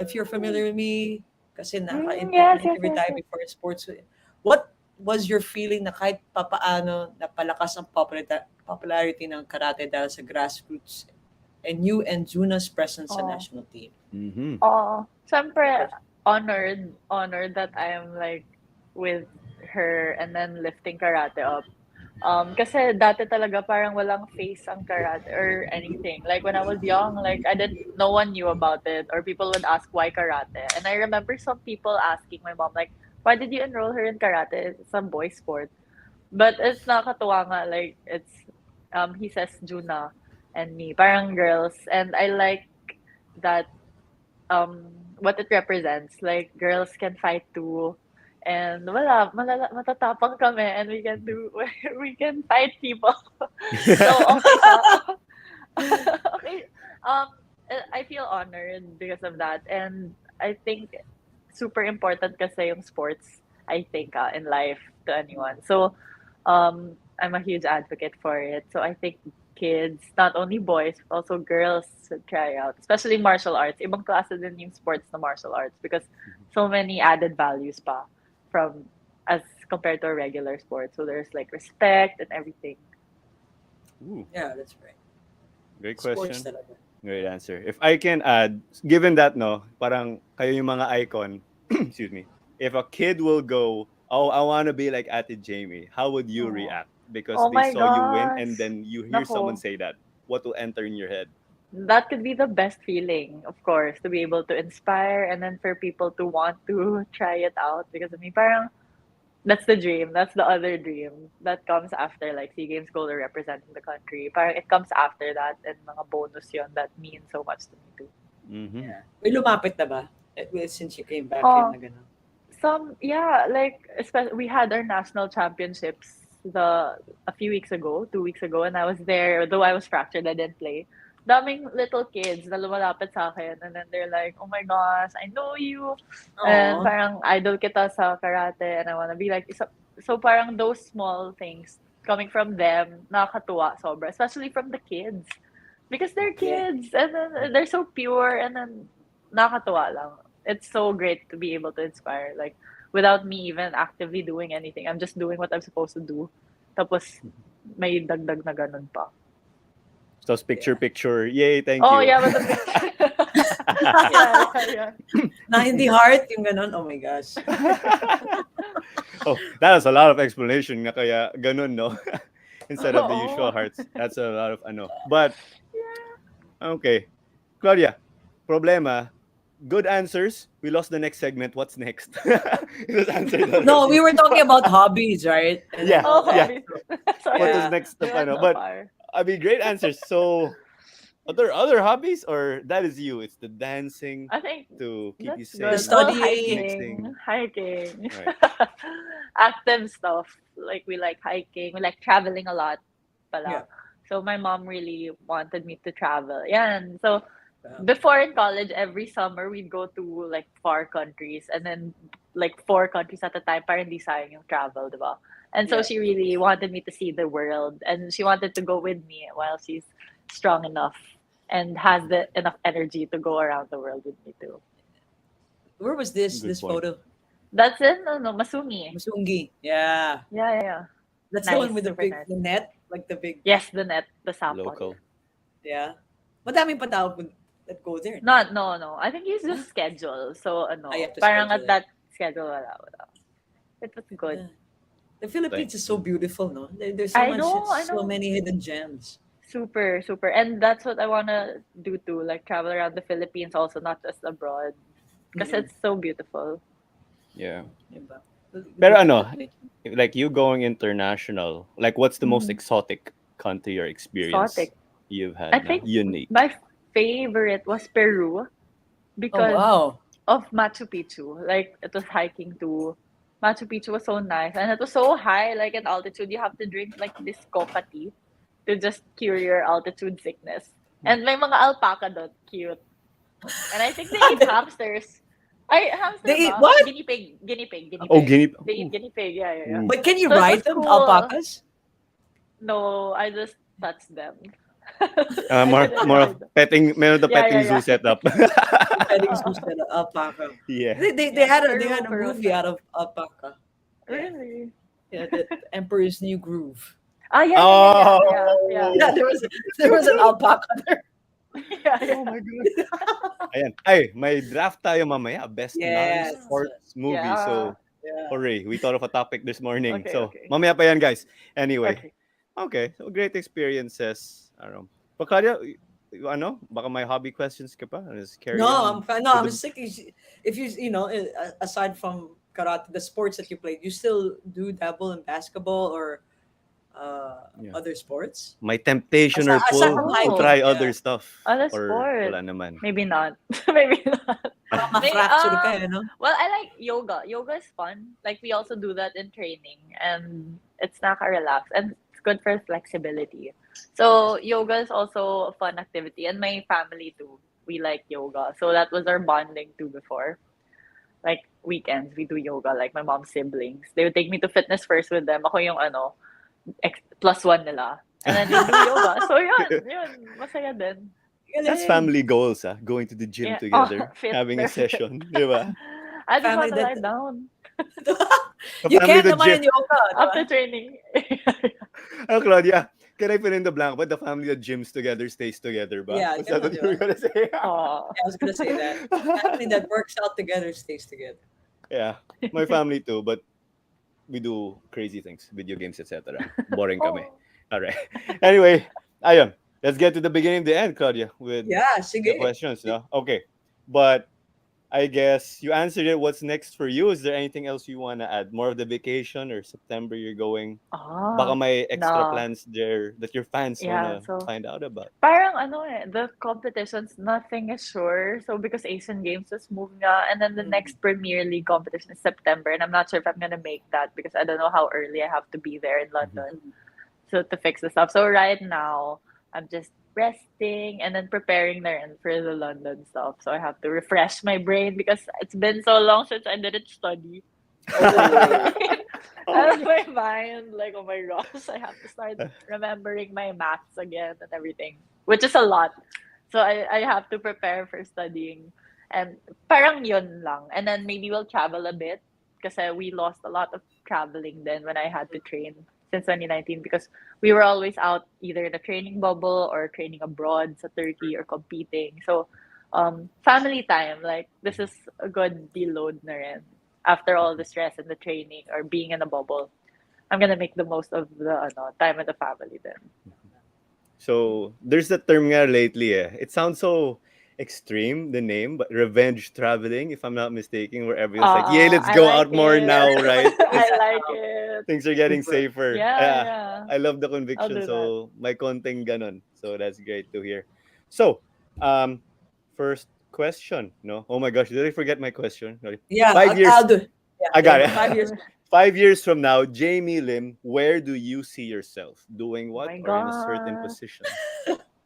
If you're familiar with me, kasi Yes, yes, na-interview yes, tayo yes. before in sports. What was your feeling na kahit papaano napalakas ang popularity ng karate dahil sa grassroots and you and Juna's presence sa Oh, national team? Mm-hmm. oh. Good Siyempre, question. honored that I am like with her and then lifting karate up. Kasi dati talaga parang walang face ang karate or anything. Like when I was young, like no one knew about it or people would ask why karate. And I remember some people asking my mom like, why did you enroll her in karate? It's a boy sport. But it's nakakatuwa nga, like it's he says Juna and me, parang girls. And I like that what it represents. Like girls can fight too And matatapang kami and we can do we can fight people. So okay siya. Okay. Um, I feel honored because of that, and I think super important kasi yung sports. I think in life to anyone. So, I'm a huge advocate for it. So I think kids, not only boys, but also girls should try out, especially martial arts. Ibang klase din yung sports na martial arts because so many added values pa from as compared to a regular sport. So there's like respect and everything. Ooh, Yeah, that's right. great Sports question. talaga. Great answer. If I can add, given that no, parang kayo yung mga icon, excuse me. If a kid will go, oh, I want to be like Ate Jamie, how would you Oh, react? Because oh they my saw you win gosh. and then you hear someone Nako. say that. What will enter in your head? That could be the best feeling, of course, to be able to inspire and then for people to want to try it out. Because I mean, parang that's the dream. That's the other dream that comes after like SEA Games gold or representing the country. Parang it comes after that and mga bonus yon that mean so much to me too. Mm-hmm. Yeah. May lumapit na ba? Well, since you came back in Oh, na gano'n. some yeah, like especially we had our national championships a few weeks ago, 2 weeks ago, and I was there. Though I was fractured, I didn't play. Daming little kids na lumalapit sa akin, and then they're like, "Oh my gosh, I know you," and Aw. parang idol kita sa karate, and I wanna be like so. So parang those small things coming from them, nakakatuwa sobra, especially from the kids, because they're Yeah. kids, and then they're so pure, and then nakakatuwa lang. It's so great to be able to inspire, like without me even actively doing anything. I'm just doing what I'm supposed to do. Tapos may dagdag na ganun pa. So picture Yeah. picture. Yay, thank Oh you. yeah, with the picture. Yeah. Na hindi heart, yung gano'n. Oh my gosh. Oh, that was a lot of explanation nga kaya ganun, no? Instead of the usual Oo. hearts. That's a lot of ano. But Yeah. okay. Claudia, problema. Good answers. We lost the next segment. What's next? It was answered No, we already. were talking about hobbies, right? And Yeah, then Oh, all that. yeah. hobbies. So, Sorry, What was yeah. next we to went ano? so But far. I mean, great answers. So, are there other hobbies or that is you? It's the dancing I think to keep you that's The good. sane, Well, studying. hiking, mixing. hiking, Right. active stuff. Like we like hiking, we like traveling a lot, Yeah. pala. So my mom really wanted me to travel. Yeah, and so Um, before in college, every summer we'd go to like far countries, and then like four countries at a time. Para hindi sayang yung travel, diba? And so yeah. she really wanted me to see the world, and she wanted to go with me while she's strong enough and has the enough energy to go around the world with me too. Where was this Good this point. photo? That's in no Masumi. Masungi. Yeah. Yeah. That's the Nice, one with the super big nice. the net, like the big. Yes, the net, the sapon. Local. Yeah. Madaming pa tao that go there. Not no. I think he's Huh? just scheduled. So I ano, have to parang schedule at it. that schedule wala. It was good. Yeah. The Philippines Thank. is so beautiful, no? There's so I much, know, I so know. many hidden gems. Super. And that's what I wanna do too, like travel around the Philippines also, not just abroad. Because Mm-mm. it's so beautiful. Yeah. Diba? Pero Look at ano, the nature. like you going international, like what's the most Mhm. exotic country or experience Exotic. you've I had now? think Unique. my favorite was Peru Oh because wow. of Machu Picchu. Like it was hiking to Machu Picchu was so nice and it was so high, like in altitude. You have to drink like this coca tea to just cure your altitude sickness. And may mga alpaca doon, cute. And I think they eat hamsters. Ay, hamster They eat ba? what? Guinea Oh, pig. guinea. They eat Ooh, guinea pig, yeah. ooh. But can you So it was ride them, the cool. alpacas? No, I just touched them. Uh, I more didn't more of ride them. petting, meron the petting zoo Yeah. setup. The petting zoo said alpaca. Yeah. They Yeah, had a Peru was movie nice. out of alpaca. Yeah. Really? Yeah, the Emperor's New Groove. Ah, yeah. Yeah, Oh. there was an alpaca there. Yeah. Oh my god. Ayan. Ay, may draft tayo mamaya. Best Yes. non-sports movie. Yeah. So, Yeah. hooray. We thought of a topic this morning. So, Okay. mamaya pa yan, guys. Anyway. Okay. Okay. So, great experiences. I don't know. But, Claudia, ano? Baka may hobby questions ka pa? Let's carry on. No, With I'm the, sick. If aside from karate, the sports that you played, you still do dabble in basketball or Yeah. other sports? May temptation or Aside pull from to hiking, Oh, try yeah. other stuff other or sport. wala naman. Maybe not. Maybe not. Baka May ma-fracture ka eh, no? well, I like yoga. Yoga is fun. Like we also do that in training, and it's nakaka-relax and it's good for flexibility. So yoga is also a fun activity, and my family too. We like yoga, so that was our bonding too before. Like weekends, we do yoga. Like my mom's siblings, they would take me to fitness first with them. Ako yung ano, plus one nila, and then we do yoga. So yun, masaya din. That's Galing. family goals, ah. Going to the gym Yeah. Oh, together, fit. having a They're fit. session, di ba? I just Family want to that lie down A you family can the naman gym. in yoga, di ba? after training. Oh, Claudia, can I fill in the blank? But the family that gyms together stays together, ba? Yeah, Was that gano'n, what di you were ba? gonna say? Oh. Yeah, I was gonna say that. Family that works out together stays together. Yeah, my family too, but we do crazy things, video games, etc. Boring kami. Oh. All right. Anyway, ayun. Let's get to the beginning and the end, Claudia, with Yeah, the sige. questions. No? Okay. But I guess you answered it. What's next for you? Is there anything else you want to add? More of the vacation or September you're going? Baka Ah, may extra no. plans there that your fans want Yeah, to so find out about. parang ano the competitions, nothing is sure. So because Asian Games was moving nga, and then the Mm. next Premier League competition is September, and I'm not sure if I'm gonna make that because I don't know how early I have to be there in Mhm. London. So to fix the stuff. So right now, I'm just resting and then preparing there for the London stuff. So I have to refresh my brain because it's been so long since I didn't study. So Oh. Oh my out of god. my mind, like oh my gosh, I have to start remembering my maths again and everything, which is a lot. So I have to prepare for studying. And parang yun lang. And then maybe we'll travel a bit kasi we lost a lot of traveling then when I had to train since 2019 because we were always out either in a training bubble or training abroad sa Turkey or competing. So family time, like this is a good deload na rin after all the stress and the training or being in a bubble. I'm gonna make the most of the time with the family then. So there's a term nga lately. Eh. It sounds so extreme, the name, but revenge traveling, if I'm not mistaken, where everyone's like, "Yeah, let's I go like out more Yeah, it. now, there's a right?" bunch of Because I that like now. it. things are getting Super. safer. Yeah, Yeah, yeah. I love the I'll conviction. do that. So my konting ganon. So that's great to hear. So, um, first question. No, oh my gosh, did I forget my question? Sorry. Yeah, Five I'll years. do. Yeah, I there got you it. go. 5 years. 5 years from now, Jamie Lim, where do you see yourself doing Oh what my or in a certain god. position?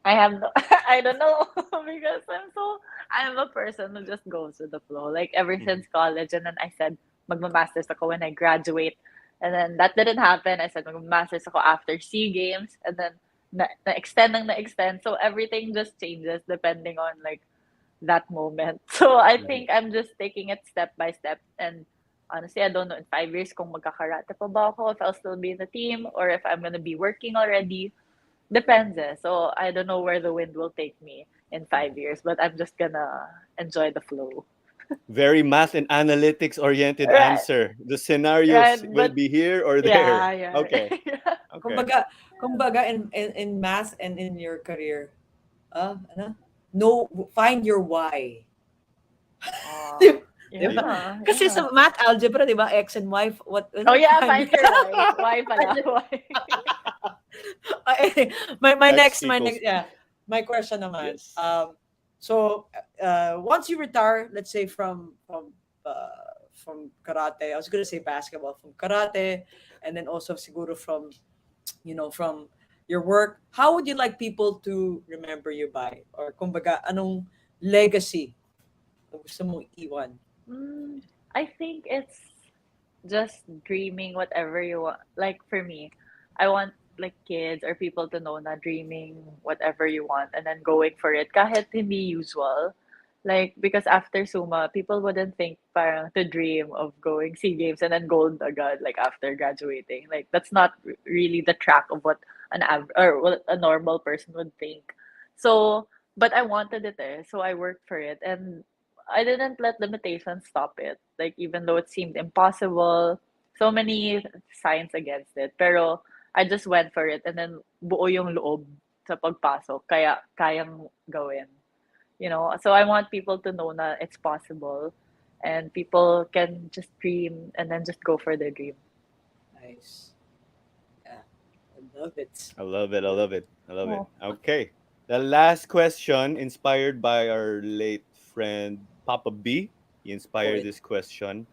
I have no I don't know because I'm a person who just goes with the flow. Like ever Mhm. since college and then I said magma-masters ako when I graduate. And then that didn't happen. I said magma-masters ako after SEA Games and then na-extend ng na-extend. So everything just changes depending on like that moment. So I Mhm. think I'm just taking it step by step and honestly I don't know in 5 years kung magkakarate pa ba ako, if I'll still be in the team or if I'm gonna be working already. Depends eh. So I don't know where the wind will take me in 5 years, but I'm just gonna enjoy the flow. Very math and analytics oriented Right, answer. The right. scenarios will But be here or yeah, there. yeah. Okay. Okay. Kumbaga, kumbaga in math and in your career, ano? No, find your why. Oh, Di di ba? Ayun. yeah, Kasi yeah. sa math algebra, di ba, X and Y, what Oh ano, yeah, find find your why. Why pala? Why? my X next, equals yeah, my question naman. yes. So once you retire, let's say from karate, I was gonna say basketball, from karate, and then also siguro from from your work, how would you like people to remember you by? Or kumbaga, anong legacy na gusto mong iwan? Mm, I think it's just dreaming whatever you want. Like for me, I want like kids or people to know na dreaming whatever you want and then going for it kahit hindi usual. Like because after Suma, people wouldn't think parang to dream of going SEA Games and then gold agad like after graduating. Like that's not really the track of what or what a normal person would think. So, but I wanted it there, so I worked for it and I didn't let limitations stop it. Like even though it seemed impossible, so many signs against it. Pero I just went for it and then buo yung loob sa pagpasok. Kaya kayang gawin. You know, so I want people to know that it's possible and people can just dream and then just go for their dream. Nice. Yeah. Love it. I love it. I love it. I love it. Oh. Okay. The last question, inspired by our late friend Papa B. He inspired Boy. this question.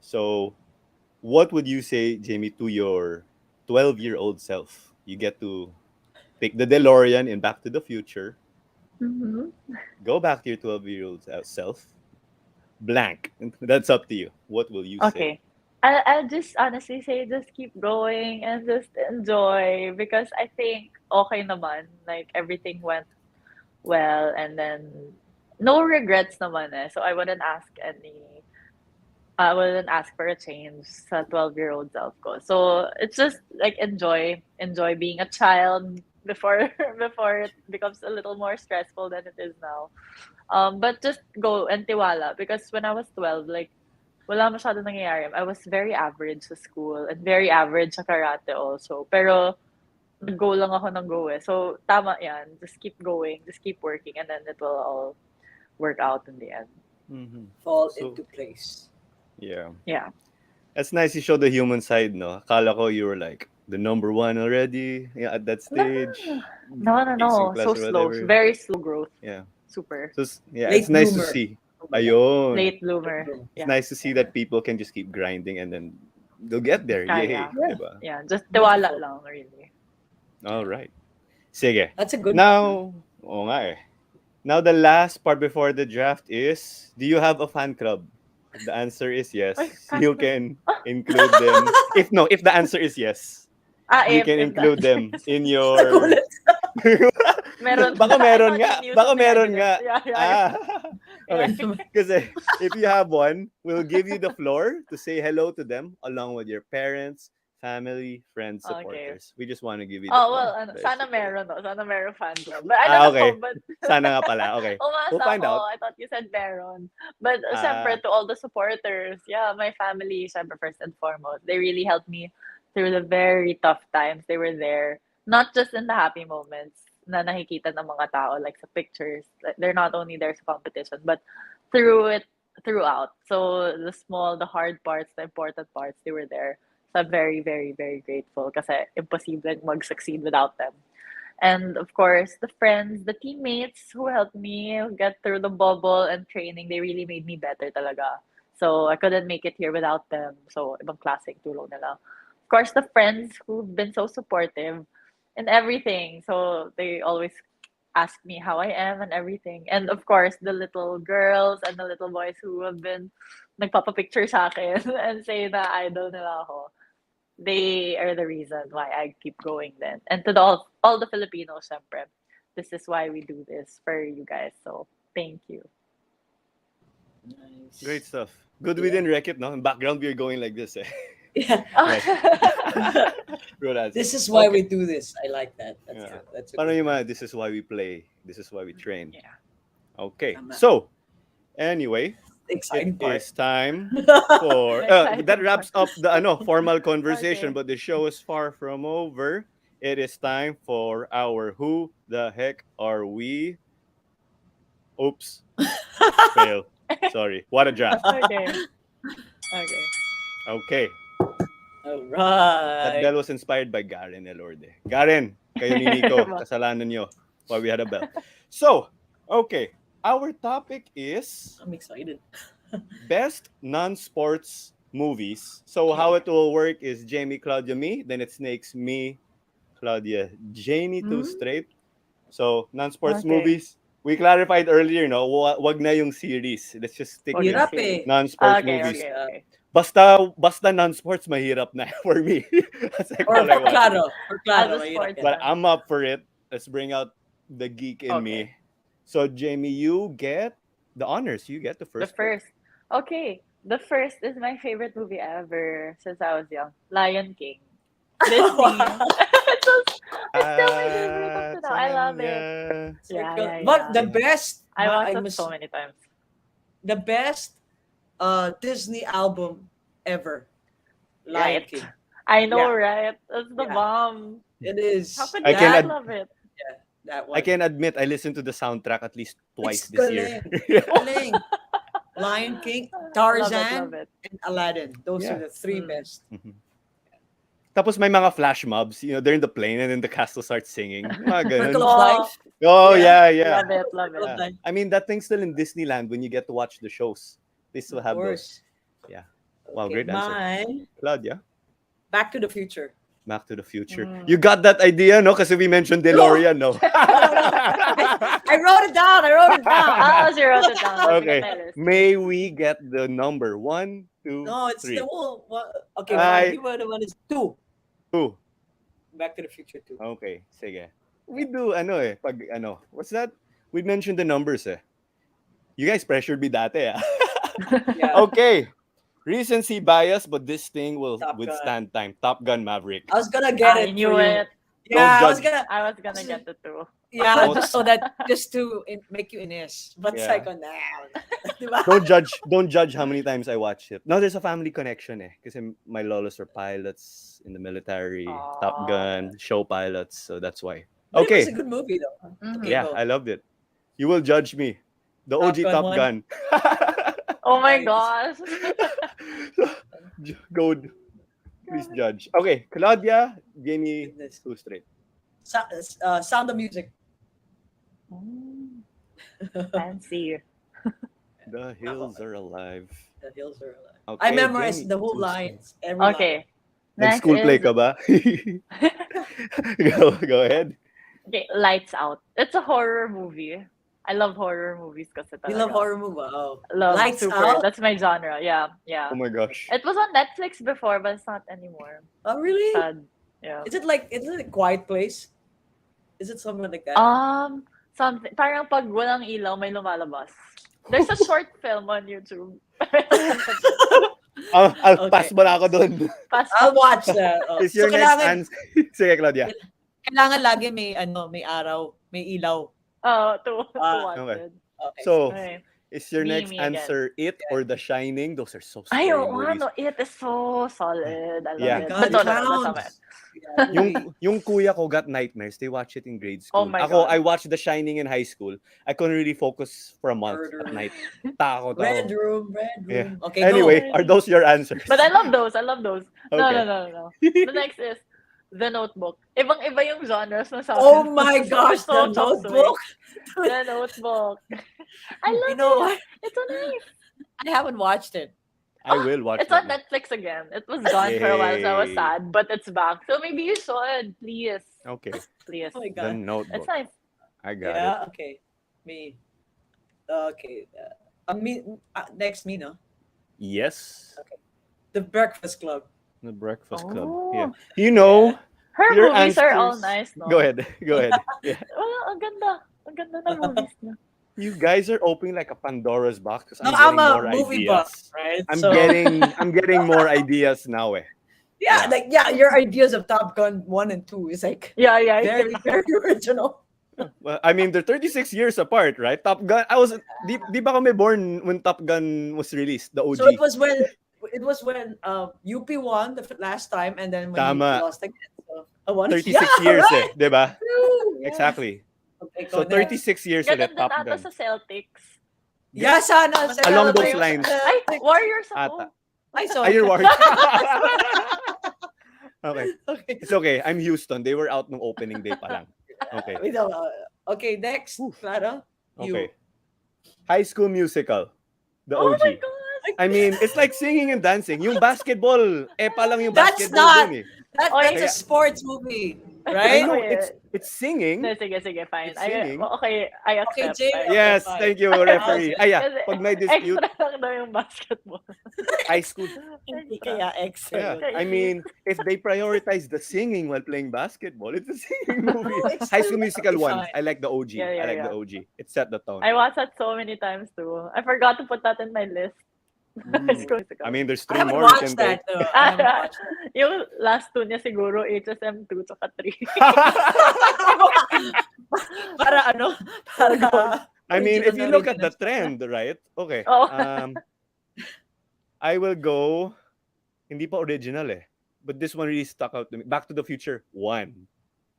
So, what would you say, Jamie, to your 12-year-old self? You get to take the DeLorean in Back to the Future, Mm-hmm. go back to your 12-year-old self, blank. That's up to you. What will you say? Okay. I'll just honestly say just keep going and just enjoy because I think okay naman. Like everything went well and then no regrets naman eh. So I wouldn't ask for a change sa 12-year-old self ko. So it's just like enjoy being a child before before it becomes a little more stressful than it is now. But just go and tiwala because when I was 12, like wala masyado nangyayari. I was very average sa school and very average sa karate also. Pero nag-go lang ako ng go eh. So tama yan. Just keep going, just keep working and then it will all work out in the end. Mm-hmm. Fall So, into place. yeah. Yeah. That's nice you show the human side, no? Akala ko you were like the number one already, yeah, at that No, stage, no, no, acing no. So class or slow. whatever. Very slow growth. Yeah. Super. So, yeah, it's Late nice to bloomer. see. Kumbaga. Ayun. Late Late bloomer. bloomer. It's Yeah. nice to see that people can just keep grinding and then they'll get there. Yay, Kaya. Yeah. diba? Yeah. Just tiwala Beautiful. lang, really. All right. Sige. That's a good one. Now, oo nga eh. Now the last part before the draft is, do you have a fan club? If the answer is Ay, yes, fan you club. can include them. If no, if the answer is yes, Ah, you can if the include answer them is in Nagulat. your meron. baka I meron thought you nga. knew Baka something I meron didn't. nga. Yeah, yeah, Ah. yeah. Okay. Kasi if you have one, we'll give you the floor to say hello to them along with your parents, family, friends, Okay. supporters. We just want to give you the Oh, well, floor, ano, sana basically. meron, no? Sana meron fan club. But I don't know, Okay. but Sana nga pala. Okay. We'll umasa find ako. out. I thought you said meron. But Ah, syempre, to all the supporters, yeah, my family, syempre, first and foremost, they really helped me through the very tough times. They were there, not just in the happy moments na nakikita ng mga tao, like sa pictures. Like, they're not only there sa competition, but through it, throughout. So the small, the hard parts, the important parts, they were there. So I'm very, very, very grateful kasi impossible mag-succeed without them. And of course, the friends, the teammates who helped me get through the bubble and training, they really made me better talaga. So I couldn't make it here without them. So ibang klaseng tulong nila. Of course, the friends who've been so supportive in everything. So they always ask me how I am and everything. And of course, the little girls and the little boys who have been nagpapapicture sa akin and say na idol nila ako. They are the reason why I keep going then. And to all the Filipinos, syempre, this is why we do this for you guys. So, thank you. great Nice. stuff. Good we Yeah. didn't wreck it, no? In background, we're going like this, eh? Yeah. Right. Good answer. This is why Okay. we do this. I like that. That's Yeah. good. That's a Paano good yung one. mga, this is why we play. This is why we train. Yeah. Okay. Tama. So, anyway, The it exciting part. is time for The that exciting part. wraps up the formal conversation, Okay. but the show is far from over. It is time for our who the heck are we? Oops, fail. Sorry. What a draft. Okay. Okay. Okay. All That right. bell was inspired by Garen Elorde. Garen, kayo ni Nico, kasalanan nyo why we had a bell. So, okay. Our topic is I'm excited. best non-sports movies. So how Okay. it will work is Jamie, Claudia, me. Then it snakes me, Claudia, Jamie to Hmm? straight. So non-sports Okay. movies. We clarified earlier, no? Wag na yung series. Let's just stick Wag with yung Hirap series. eh. non-sports Okay, It's movies. just, okay, okay. Basta non-sports mahirap na for me. That's like or all I for want to do. Claro. For I'll Claro, do mahirap sports yan. But then. I'm up for it. Let's bring out the geek in Okay. me. So Jamie, you get the honors. You get the The first pick. first. Okay. The first is my favorite movie ever since I was young. Lion King. Disney. Wow. It's still my favorite up to now. I love it. Tanya. Yeah, Circle. yeah, But yeah. the best, I watched I it so must, many times. the best Disney album ever, Lion Right. King. I know, Yeah, right? That's the yeah, bomb. it How is. could I you can not That, love it? yeah, that I one. can admit I listened to the soundtrack at least twice It's this year. galing. Galing. Lion King, Love it, love Tarzan, it. and Aladdin. Those are Yeah. the three Mm. best. Mhm. Tapos may mga flash mobs, they're in the plane and then the castle starts singing. Mga ganun. Circle of Oh, Life. Oh, Yeah. yeah, yeah. love it, love Circle it. of Yeah. Life. I mean, that thing's still in Disneyland when you get to watch the shows. They still Of have those. course. Yeah. Wow, Okay, great answer. mine. Claudia, Back to the Future. Back to the Future. You Mm. got that idea, no? Kasi we mentioned No, DeLorean, no? no. I wrote it down. I wrote it down. Oh, she wrote it down. Let me get Okay. my list. May we get the number? 1, 2, No, it's the 3. whole. Okay, fine. Ay, You were the one is 2. 2. Back to the Future 2. Okay, sige. We do, what's that? We mentioned the numbers, eh. You guys pressured me dati, ah. Yeah. Okay. Recency bias, but this thing will Top Gun. withstand time. Top Gun Maverick. I was gonna get I it knew for you. it. Yeah, I was judge. gonna. I was gonna get the 2. Yeah, Don't- just to make you inis. But Yeah. psycho now. Diba? Don't judge how many times I watched it. No, there's a family connection, eh. Kasi my lolos are pilots in the military, Top Aw. Gun, show pilots, so that's why. But it was Okay. a good movie though. Mhm. Okay, Yeah, go. I loved it. You will judge me. The Top OG Gun Top one? Gun. Oh my Nice. gosh. Go, please judge. Okay, Claudia, give me Goodness. 2 straight. Sound of Music. Mm, Fancy. The hills are alive. The Hills Are Alive. Okay, I memorized give me the whole 2 straight. lines. Every line. Okay. Next Nag-school play is ka ba? Go ahead. okay, Lights Out. It's a horror movie. I love horror movies kasi You love talaga. horror movie. Wow. Love Lights super. Out? That's my genre. Yeah, yeah. Oh my gosh. It was on Netflix before, but it's not anymore. Oh really? Sad. Yeah. Is it a quiet place? Is it something like that? Something. Parang pag walang ilaw, may lumalabas. There's a short film on YouTube. I'll Okay. pass mo na ako dun. Fast I'll watch that. Oh. Is your So next kailangan, answer? Sige, Claudia. kailangan lagi may may araw, may ilaw. to watch okay. it. Okay. So, Okay. is your Me next again. answer It or The Shining? Those are so Ay, scary oo nga, movies. no. It is so solid. I love Yeah. it. God, But no, it no, no, that's not counts. it. Yeah, Yung kuya ko got nightmares. They watch it in grade school. Oh my Ako, God. I watched The Shining in high school. I couldn't really focus for a month Murder. at night. Takot Red ako. room. Yeah. Okay, Anyway, go. are those your answers? But I love those. I love those. No, Okay. no. The next is The Notebook. Ibang-iba yung genres na sa Oh akin. my gosh, So the chop Notebook. suey. The Notebook. I love You know it. what? It's so nice. I haven't watched it. I will watch It's on that. Netflix again. It was gone for a while, so I was Yay. sad, but it's back. So maybe you should, please, Okay. please. Oh my The god. Notebook. It's nice. I got it. Yeah. Okay. Me. Okay. Next me, no. Yes. The Breakfast Club. The Breakfast Club. Oh. Yeah. You know, Her your movies are all answers- nice, no? Go ahead. Go ahead. Yeah. Oh, ang ganda. Ang ganda ng movies niya. You guys are opening like a Pandora's box because No, I'm I'm getting a more movie ideas. buff, right? I'm So, getting more ideas now, eh. yeah, your ideas of Top Gun 1 and 2 is like Yeah. very, very original. Well, I mean, they're 36 years apart, right? Top Gun. Di ba kami born when Top Gun was released, the OG? So it was when UP won the last time, and then when Tama. UP lost again. So I won. 36 Yeah, years, right. eh, di ba? True, yeah. Exactly. Okay, So go next. 36 years Ganun ulit, din Top ata Gun. sa Celtics. Yeah, sana. Along those Celtics. lines. Ay, Warriors Ata. ako. I saw. Are you it. worried? Okay. Okay. It's okay. I'm Houston. They were out nung opening day pa lang. Okay. Wait, okay, next, Clara. Okay. High School Musical. The Oh OG. my gosh. I mean, it's like singing and dancing. Yung basketball, pa lang yung That's basketball not- dun eh. That's Kaya- a sports movie, I right? know, Okay. it's singing. No, sige, fine. It's singing. Okay, I Okay, accept. Jay. I Yes, fine. thank you, referee. Ay, yeah, Kasi pag may dispute, Extra lang daw yung basketball. high school. Hindi kaya excel. Yeah, I mean, if they prioritize the singing while playing basketball, it's a singing movie. it's High still School Musical 1. fine. I like the OG. Yeah, I like yeah. the OG. It set the tone. I watched that so many times too. I forgot to put that in my list. High School Musical. I mean, there's I 3 haven't more you watched can take. that though. I haven't watched that. Yung last two niya siguro, HSM 2 tsaka 3. Para ano? Para I mean, if you look at the original. trend, right? Okay. Oh. I will go, hindi pa original eh. But this one really stuck out to me. Back to the Future 1.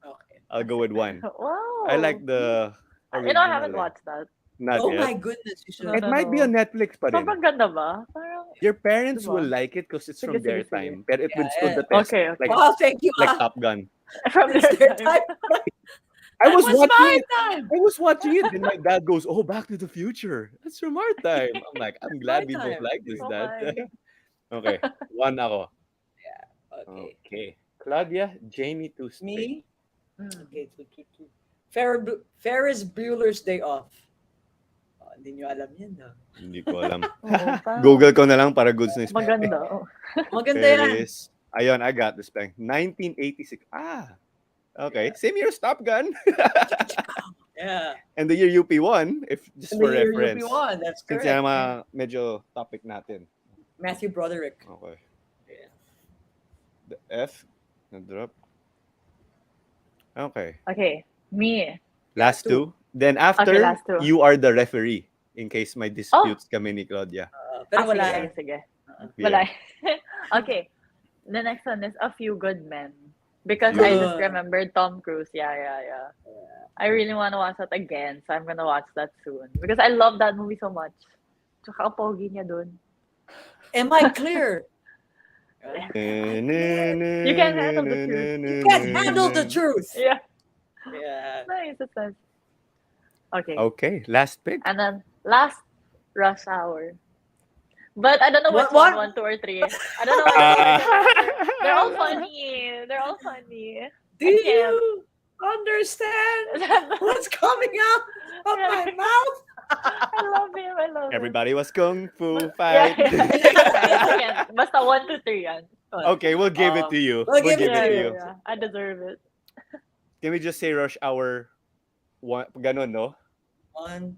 Okay. I'll go with 1. Wow. I like the You original. know, I haven't eh. watched that. Not Oh yet. my goodness, you No, should. It no, might be on no. Netflix pa rin. Sobrang ganda ba? Parang, Your di parents will ba? like it because it's Sige, from sige, their sige. time. But it would stood Yeah, the yeah. test. Okay, Like okay. Wow, thank you. like Top Gun. From It's their their time. time. I That was was watching my it. time. I was watching it. Then my dad goes, "Oh, Back to the Future. That's from our time." I'm like, I'm My glad we both time. like this, Oh dad. my. Okay, one ako. Okay. Okay, Claudia, Jamie to straight. Me? Mm. Okay, two. Ferris Bueller's Day Off. Oh, hindi nyo alam yan, no? Hindi ko alam. Oo, parang Google ko na lang para goods na spelling. maganda. Oh. Maganda yan. Paris. Ayun, I got the spelling. 1986. Ah, okay. Yeah. Same year as Top Gun. Yeah. And the year UP won, if just And for the year reference. UP1, that's Since correct. yan ang mga medyo topic natin. Matthew Broderick. Okay. Yeah. The F, na-drop. Okay. Okay, me. Last two. two. Then after, last two. you are the referee in case may disputes kami ni Claudia. Pero Ah, wala. sige, sige. Yeah. Wala. Okay. The next one is A Few Good Men. Because Few I Good. just remembered Tom Cruise. Yeah. I really want to watch that again, so I'm gonna watch that soon. Because I love that movie so much. Tsaka ang pogi niya dun. Am I clear? You can't handle the truth. You can't handle the truth. Yeah. Yeah. Nice, that's nice. Okay. Okay, last pick. And then last, Rush Hour. But I don't know which What? one, 2 or 3. I don't know which one. They're all funny. They're all funny. Do I can't. you understand what's coming out of my mouth? I love him. I love him. Everybody was kung fu Yeah. fight. I can't. Basta 1 to 3 yan. Okay, we'll give it to you. We'll give give it it to to you. you. I deserve it. Can we just say Rush Hour? Ganon, no? 1,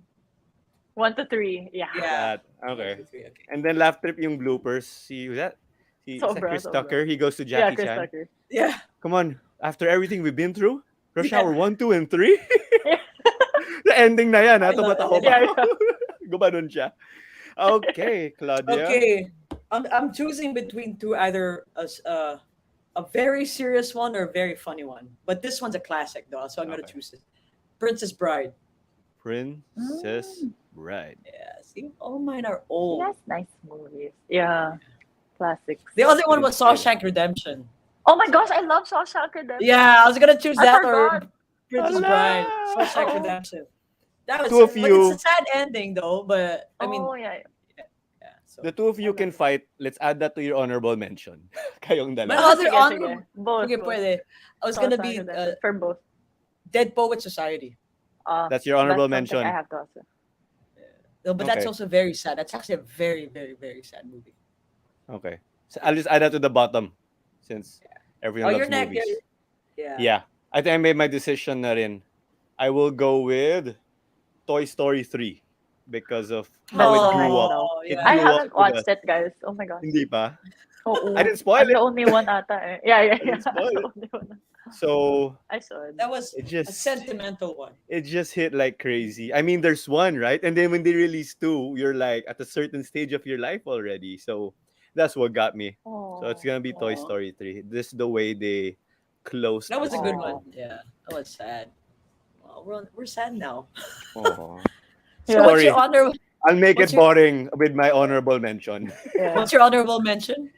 1 to 3. Yeah. That. One, Okay. two, three, okay. And then laugh trip yung bloopers. See who's that? Is that Sobra, Chris sobra. Tucker? He goes to Yeah, Jackie Chris Chan. Tucker. Yeah. Come on, after everything we've been through, Rush Yeah. Hour 1, 2, and 3? Yeah. The ending na yan, ha? I know, Tumatawa yeah, pa. Gumanon siya. Okay, Claudia. Okay. I'm choosing between two, either a very serious one or a very funny one. But this one's a classic, though, so I'm gonna Okay. choose it. Princess Bride. Princess Bride. Yeah. See, all mine are old. That's nice movies. Yeah. Classics. The other one was Shawshank Redemption. Oh my gosh, I love Shawshank Redemption. Yeah, I was gonna choose I that forgot. or Princess Ala! Bride. Shawshank Oo. Redemption. That was, Two of but you. it's a sad ending though. But I mean, Oh, yeah. yeah. So. The two of you can fight. Let's add that to your honorable mention. Kayong My dalawa. other Sige, honorable. sige. Both. Okay, both. pwede. I was gonna Shawshank be Redemption. For both. Dead Poet Society. That's your honorable that's something mention. I have to also. No, but that's Okay. also very sad. That's actually a very, very, very sad movie. Okay. So I'll just add that to the bottom since everyone Oh, loves you're next. movies. Yeah. Yeah. I think I made my decision na rin. I will go with Toy Story 3 because of how it That's grew nice, up. though. It I grew haven't up with watched it, guys. Oh my gosh. Hindi pa? Oo. I didn't spoil I'm the it. only one ata eh. Yeah. didn't spoil I'm the it. only one. So I should. That was it a just sentimental one. it just hit like crazy. I mean, there's one, right? And then when they release two, you're like at a certain stage of your life already. So that's what got me. So it's gonna be Toy Aw. Story 3. This is the way they closed. That was a the good Aw. one. Yeah, that was sad. Well, we're sad now. Aw. So Yeah. what's Sorry. your honor? I'll make What's it your- boring with my honorable mention. Yeah. What's your honorable mention?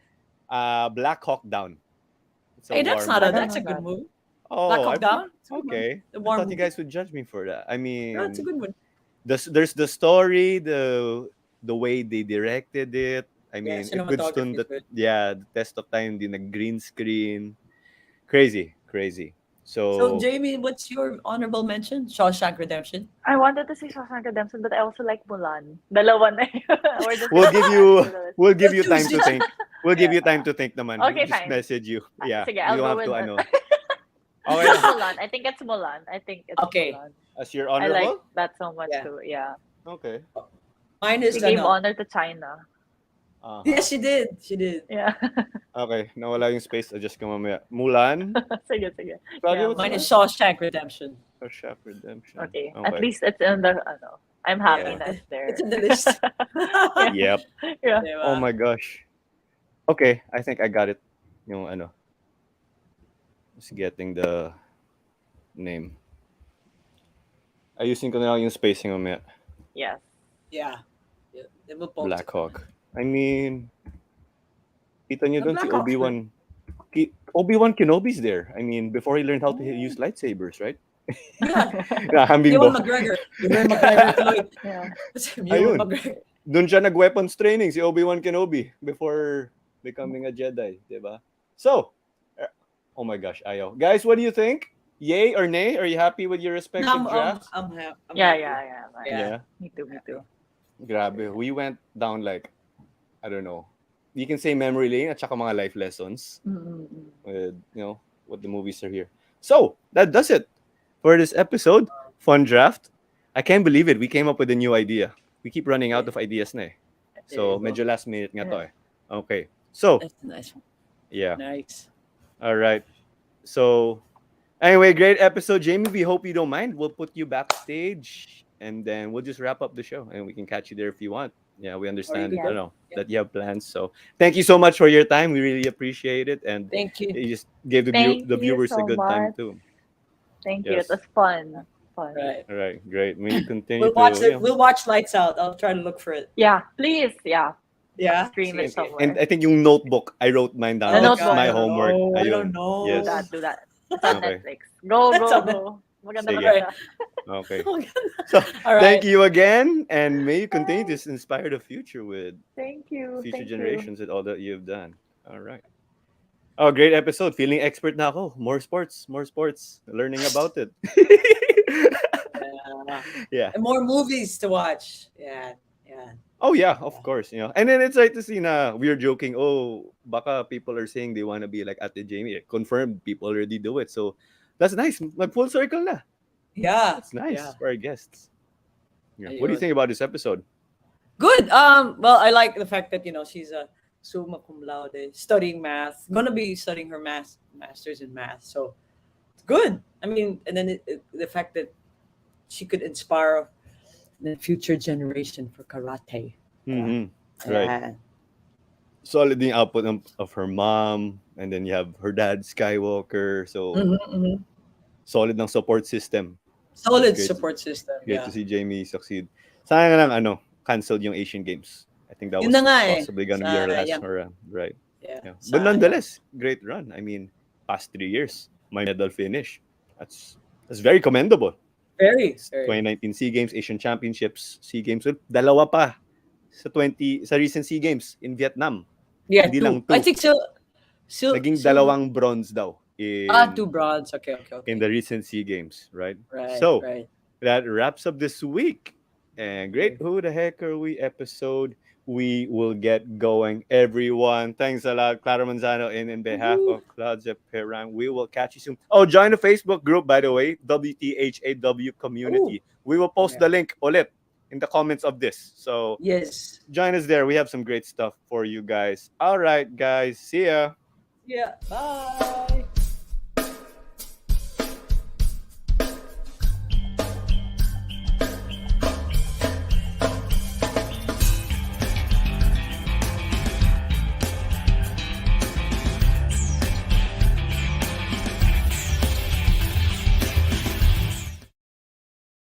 Black Hawk Down. It's a Hey, that's war not a. movie. That's a know good that. movie. Oh, Black I Hawk put- Down. It's a good one. Okay. The I war thought movie. you guys would judge me for that. I mean, No, it's a good one. there's the story, the way they directed it. I mean, it could cinematography stand is the good. the test of time. The green screen, crazy. So So Jamie, what's your honorable mention? Shawshank Redemption. I wanted to say Shawshank Redemption, but I also like Mulan. Dalawa na yun. We're just we'll gonna give add you to the list. we'll give you Let's time choose to it. think. We'll give you time to think, naman. Okay, We'll just fine. message you. Yeah, Sige, you I'll don't go have with to. that. Ano. It's Okay, Mulan. I think it's Mulan. I think it's Okay. Mulan. as your I like honorable. that so much Yeah. too. Yeah. Okay. Mine is She gave ano. honor to China. Yes, she did. She did. Yeah. Okay, nawala yung space. Adjust ko mamaya. Mulan. Sige, sige. Claudia, Yeah, what's Mine yours? is Shawshank Redemption. Shawshank Redemption. Okay. At least it's in the ano. I'm happy Yeah. that it's there. It's in the list. Yep. Yeah. Diba? Oh my gosh. Okay, I think I got it. Yung ano. Just getting the name. Ayusin ko na lang yung spacing mamaya. Yes. Yeah. Yeah. They will post Black it. Hawk. I mean, kita niyo The doon si Blackhawks, man. Obi-Wan Kenobi's there. I mean, before he learned how to use Oh. lightsabers, right? Yeah. Yeah, Ewan hambing McGregor. Ewan McGregor tuloy. Yeah. Kasi Ewan Ayun. McGregor. Doon siya nag-weapons training si Obi-Wan Kenobi before becoming a Jedi, 'di ba? So, oh my gosh, ayaw. Guys, what do you think? Yay or nay? Are you happy with your No, respective drafts? I'm Yeah, happy. yeah, yeah. Like, Yeah. Yeah. me too, me too. Happy. Grabe. We went down like, I don't know. You can say memory lane at saka mga life lessons Mm-mm. with, what the movies are here. So, that does it for this episode. Fun draft. I can't believe it. We came up with a new idea. We keep running out Yeah. of ideas na eh. There you So, go. medyo last minute nga to Yeah. eh. Okay. So, That's a nice one. yeah. Nice. All right. So, anyway, great episode, Jamie. We hope you don't mind. We'll put you backstage and then we'll just wrap up the show and we can catch you there if you want. Yeah, we Or you understand, could Yeah. go. Yeah. that you have plans. So, thank you so much for your time. We really appreciate it. And Thank you. you just gave Thank the you viewers a so good time much. too. Thank you. It Yes. was fun. Fun. Right. All right. Great. May you continue to, We'll watch Lights Out. I'll try to look for it. Yeah, please. Yeah. Yeah. Stream it and somewhere. I think yung notebook, I wrote mine down. The Oh That's God, notebook. my I don't homework. know. I Ayun. don't know. Do Yes. that. Do that. It's on Okay. Netflix. Go, That's go, on go. Maganda, Sige. maganda. Okay. Oh, God. So, All thank right. you again, and may you continue to inspire the future with Thank you. future Thank you. generations with all that you've done. All right. Oh, great episode. Feeling expert na ako. More sports. More sports. Learning about it. Yeah. Yeah. And more movies to watch. Yeah. Yeah. Oh, yeah, of course. And then it's like to see na we're joking, oh, baka people are saying they want to be like Ate Jamie. Confirmed, people already do it. So, that's nice. Like full circle na. Yeah. That's nice Yeah. for our guests. Yeah. What do you Ayun. think about this episode? Good. Well, I like the fact that she's a summa cum laude, studying math. Gonna be studying her masters in math. So it's good. I mean, and then the fact that she could inspire the future generation for karate. Mm-hmm. Right. Yeah. Solid yung output of her mom, and then you have her dad, Skywalker. So, Mhm. solid ng support system. Solid Great. support system. Great Yeah. to see Jamie succeed. Sayang lang, canceled yung Asian Games. I think that Yun was na nga eh. possibly gonna be our Sana last yan. hurrah. Right. Yeah. Yeah. But Sayang. nonetheless, great run. I mean, past 3 years, my medal finish. That's very commendable. Very. 2019 SEA Games, Asian Championships, SEA Games. Dalawa pa sa recent SEA Games in Vietnam. Yeah. Hindi Two. lang two. I think so. Naging dalawang bronze daw in 2 bronze. Okay. in the recent SEA Games, right? Right. So, right. that wraps up this week. And great Who the Heck Are We episode. We will get going, everyone. Thanks a lot, Clara Manzano, and in behalf of Claudia Perang, we will catch you soon. Oh, join the Facebook group, by the way, WTHAW community. We will post the link ulit in the comments of this. So Yes. join us there. We have some great stuff for you guys. All right, guys. See ya. Yeah. Bye.